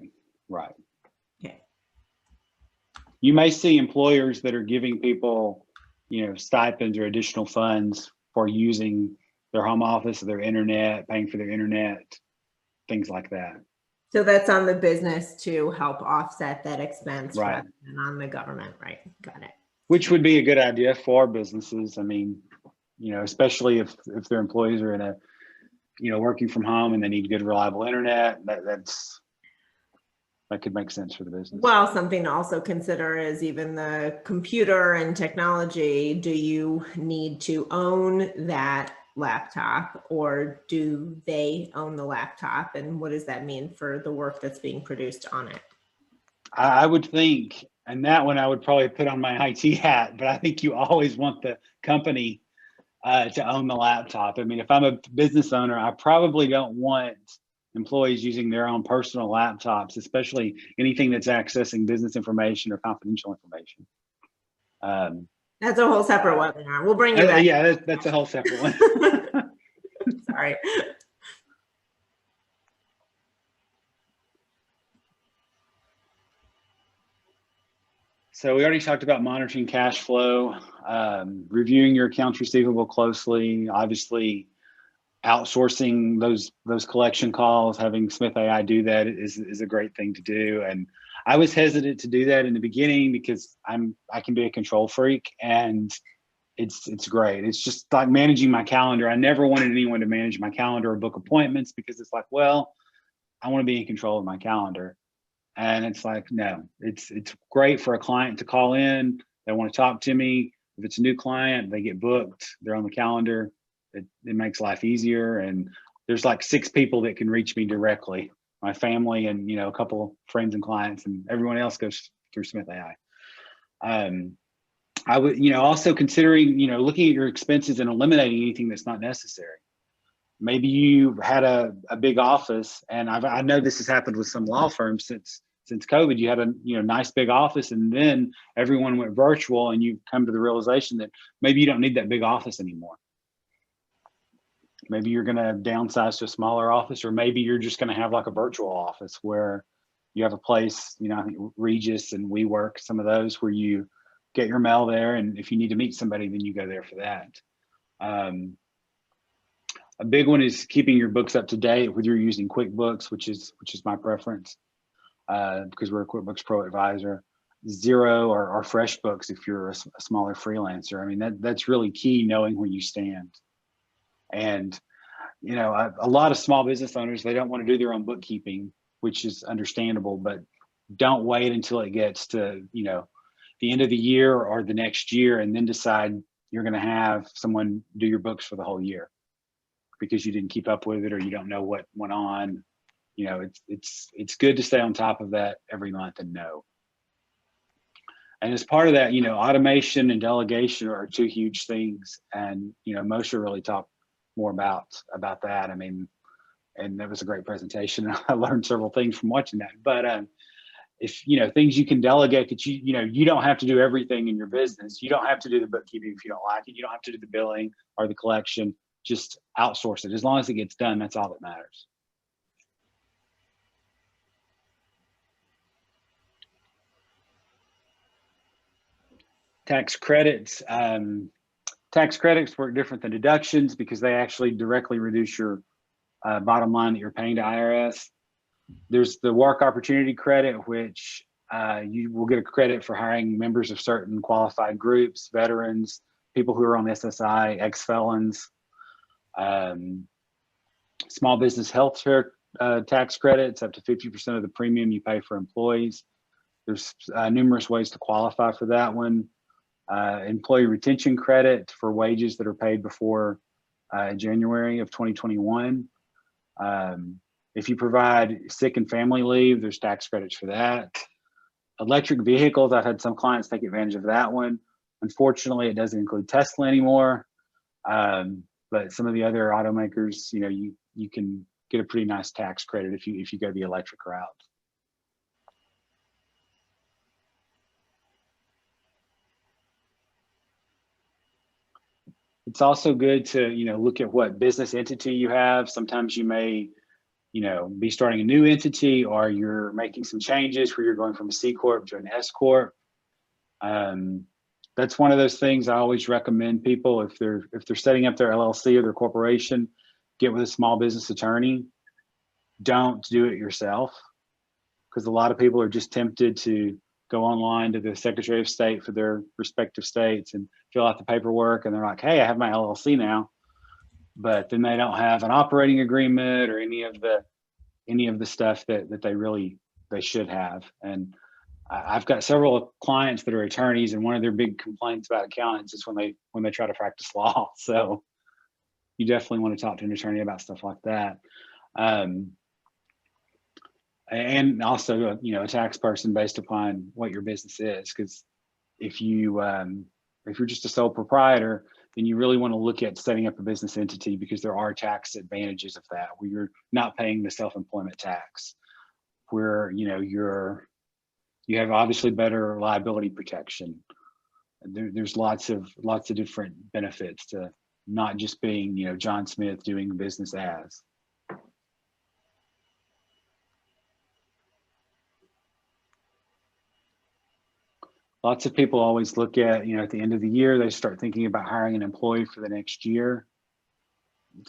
Okay. You may see employers that are giving people, stipends or additional funds for using their home office, their internet, paying for their internet, things like that. So that's on the business to help offset that expense, right, rather than on the government, right? Got it. Which would be a good idea for businesses. I mean, especially if their employees are in a, working from home and they need good, reliable internet, that could make sense for the business. Well, something to also consider is even the computer and technology. Do you need to own that laptop, or do they own the laptop? And what does that mean for the work that's being produced on it? I would think, and that one I would probably put on my IT hat, but I think you always want the company to own the laptop. I mean, if I'm a business owner, I probably don't want employees using their own personal laptops, especially anything that's accessing business information or confidential information. That's a whole separate webinar. We'll bring you back. Yeah, that's a whole separate one. Sorry. So we already talked about monitoring cash flow, reviewing your accounts receivable closely, obviously outsourcing those collection calls, having Smith.ai do that is a great thing to do. And I was hesitant to do that in the beginning because I can be a control freak, and it's great. It's just like managing my calendar. I never wanted anyone to manage my calendar or book appointments because it's like, well, I want to be in control of my calendar. And it's like, no, it's great for a client to call in. They want to talk to me. If it's a new client, they get booked. They're on the calendar. It makes life easier. And there's like 6 people that can reach me directly, my family and, a couple friends and clients, and everyone else goes through Smith.ai. I would, also considering, looking at your expenses and eliminating anything that's not necessary. Maybe you had a big office, and I know this has happened with some law firms since COVID. You had a nice big office, and then everyone went virtual, and you come to the realization that maybe you don't need that big office anymore. Maybe you're going to downsize to a smaller office, or maybe you're just going to have like a virtual office where you have a place. I think Regis and WeWork, some of those where you get your mail there, and if you need to meet somebody, then you go there for that. A big one is keeping your books up to date, whether you're using QuickBooks, which is my preference, because we're a QuickBooks Pro advisor. Xero or FreshBooks if you're a smaller freelancer. I mean, that's really key, knowing where you stand. And a lot of small business owners, they don't want to do their own bookkeeping, which is understandable, but don't wait until it gets to the end of the year or the next year and then decide you're going to have someone do your books for the whole year because you didn't keep up with it or you don't know what went on. It's good to stay on top of that every month and know. And as part of that, automation and delegation are 2 huge things. And Moshe really talked more about that. I mean, and that was a great presentation. I learned several things from watching that. But if things you can delegate that you don't have to do everything in your business. You don't have to do the bookkeeping if you don't like it. You don't have to do the billing or the collection. Just outsource it. As long as it gets done, that's all that matters. Tax credits. Tax credits work different than deductions because they actually directly reduce your bottom line that you're paying to IRS. There's the work opportunity credit, which you will get a credit for hiring members of certain qualified groups, veterans, people who are on SSI, ex-felons. Small business health care tax credits, up to 50% of the premium you pay for employees. There's numerous ways to qualify for that one. Employee retention credit for wages that are paid before January of 2021. If you provide sick and family leave, there's tax credits for that. Electric vehicles, I've had some clients take advantage of that one. Unfortunately, it doesn't include Tesla anymore. But some of the other automakers, you can get a pretty nice tax credit if you go the electric route. It's also good to, look at what business entity you have. Sometimes you may, be starting a new entity, or you're making some changes where you're going from a C Corp to an S Corp. That's one of those things I always recommend people, if they're setting up their LLC or their corporation, get with a small business attorney. Don't do it yourself, because a lot of people are just tempted to go online to the Secretary of State for their respective states and fill out the paperwork, and they're like, hey, I have my LLC now, but then they don't have an operating agreement or any of the stuff that they should have. And I've got several clients that are attorneys, and one of their big complaints about accountants is when they try to practice law. So you definitely want to talk to an attorney about stuff like that. and also, a tax person based upon what your business is. Because if you're just a sole proprietor, then you really want to look at setting up a business entity, because there are tax advantages of that, where you're not paying the self-employment tax, where you have obviously better liability protection. There's lots of different benefits to not just being, John Smith doing business as. Lots of people always look at, at the end of the year, they start thinking about hiring an employee for the next year.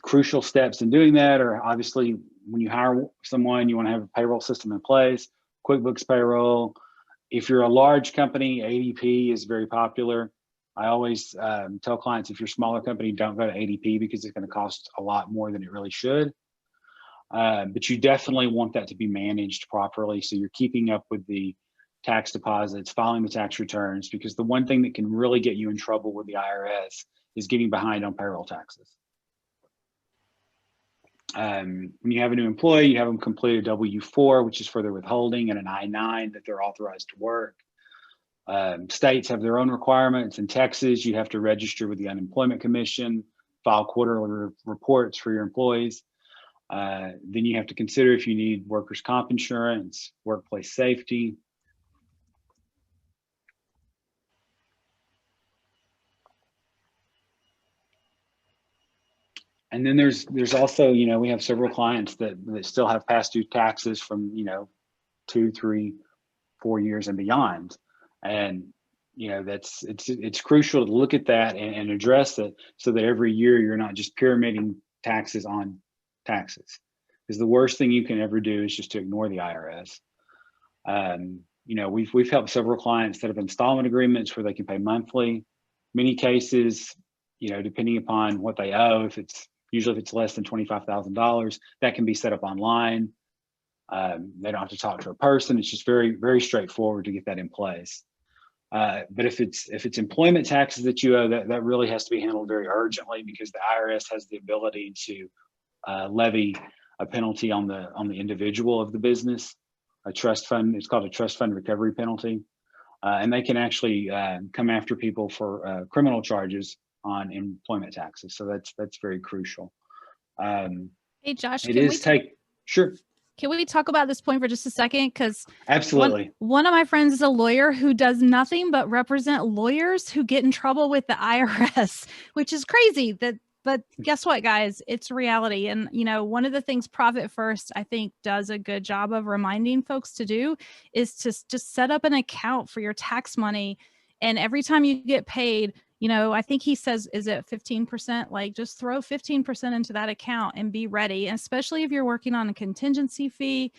Crucial steps in doing that are obviously, when you hire someone, you want to have a payroll system in place, QuickBooks payroll. If you're a large company, ADP is very popular. I always tell clients, if you're a smaller company, don't go to ADP, because it's going to cost a lot more than it really should. But you definitely want that to be managed properly, so you're keeping up with the tax deposits, filing the tax returns, because the one thing that can really get you in trouble with the IRS is getting behind on payroll taxes. When you have a new employee, you have them complete a W-4, which is for their withholding, and an I-9 that they're authorized to work. States have their own requirements. In Texas, you have to register with the Unemployment Commission, file quarterly reports for your employees. Then you have to consider if you need workers' comp insurance, workplace safety. And then there's also, we have several clients that still have past due taxes from, 2, 3, 4 years and beyond. And, it's crucial to look at that and address it, so that every year you're not just pyramiding taxes on taxes. Because the worst thing you can ever do is just to ignore the IRS. We've helped several clients that have installment agreements where they can pay monthly. Many cases, depending upon what they owe, usually if it's less than $25,000, that can be set up online. They don't have to talk to a person. It's just very, very straightforward to get that in place. But if it's employment taxes that you owe, that really has to be handled very urgently, because the IRS has the ability to levy a penalty on the individual of the business, a trust fund. It's called a trust fund recovery penalty, and they can actually come after people for criminal charges on employment taxes. So that's very crucial. Hey, Josh, sure. Can we talk about this point for just a second? Because absolutely, one of my friends is a lawyer who does nothing but represent lawyers who get in trouble with the IRS, which is crazy. But guess what, guys? It's reality. And, one of the things Profit First, I think, does a good job of reminding folks to do is to just set up an account for your tax money. And every time you get paid, I think he says, is it 15%? Like, just throw 15% into that account and be ready. And especially if you're working on a contingency fee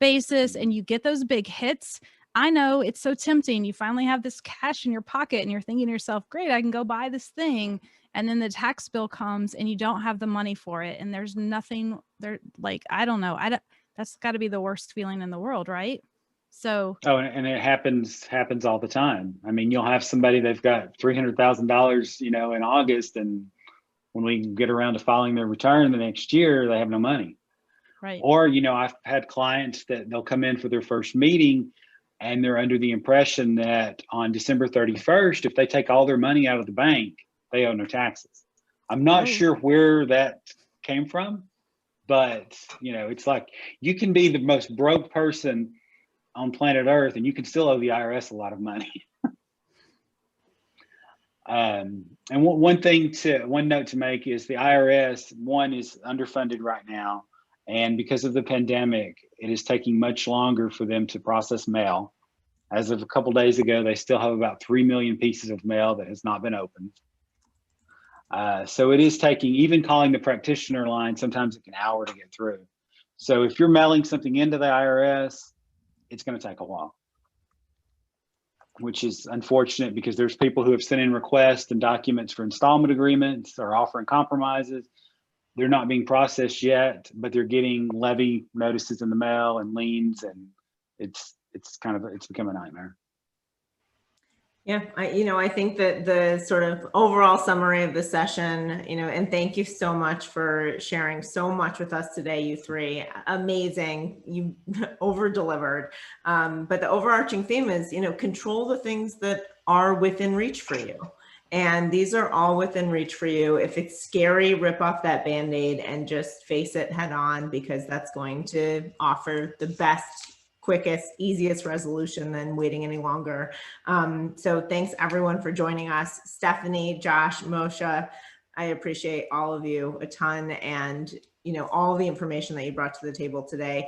basis and you get those big hits. I know it's so tempting. You finally have this cash in your pocket and you're thinking to yourself, great, I can go buy this thing. And then the tax bill comes and you don't have the money for it. And there's nothing there. Like, I don't know. That's got to be the worst feeling in the world, right? So. Oh, and it happens all the time. I mean, you'll have somebody, they've got $300,000, in August, and when we get around to filing their return the next year, they have no money. Right. Or, I've had clients that they'll come in for their first meeting and they're under the impression that on December 31st, if they take all their money out of the bank, they owe no taxes. I'm not sure where that came from, but, it's like, you can be the most broke person on planet Earth and you can still owe the IRS a lot of money. And one note to make is the IRS, one, is underfunded right now. And because of the pandemic, it is taking much longer for them to process mail. As of a couple days ago, they still have about 3 million pieces of mail that has not been opened. So it is taking, even calling the practitioner line, sometimes it can an hour to get through. So if you're mailing something into the IRS, it's going to take a while, which is unfortunate, because there's people who have sent in requests and documents for installment agreements or offering compromises. They're not being processed yet, but they're getting levy notices in the mail and liens, and it's become a nightmare. Yeah, I think that the sort of overall summary of the session, and thank you so much for sharing so much with us today, you three. Amazing. You over delivered. But the overarching theme is, control the things that are within reach for you. And these are all within reach for you. If it's scary, rip off that Band-Aid and just face it head on, because that's going to offer the best, quickest, easiest resolution than waiting any longer. So thanks everyone for joining us. Stephanie, Josh, Moshe, I appreciate all of you a ton, and all the information that you brought to the table today.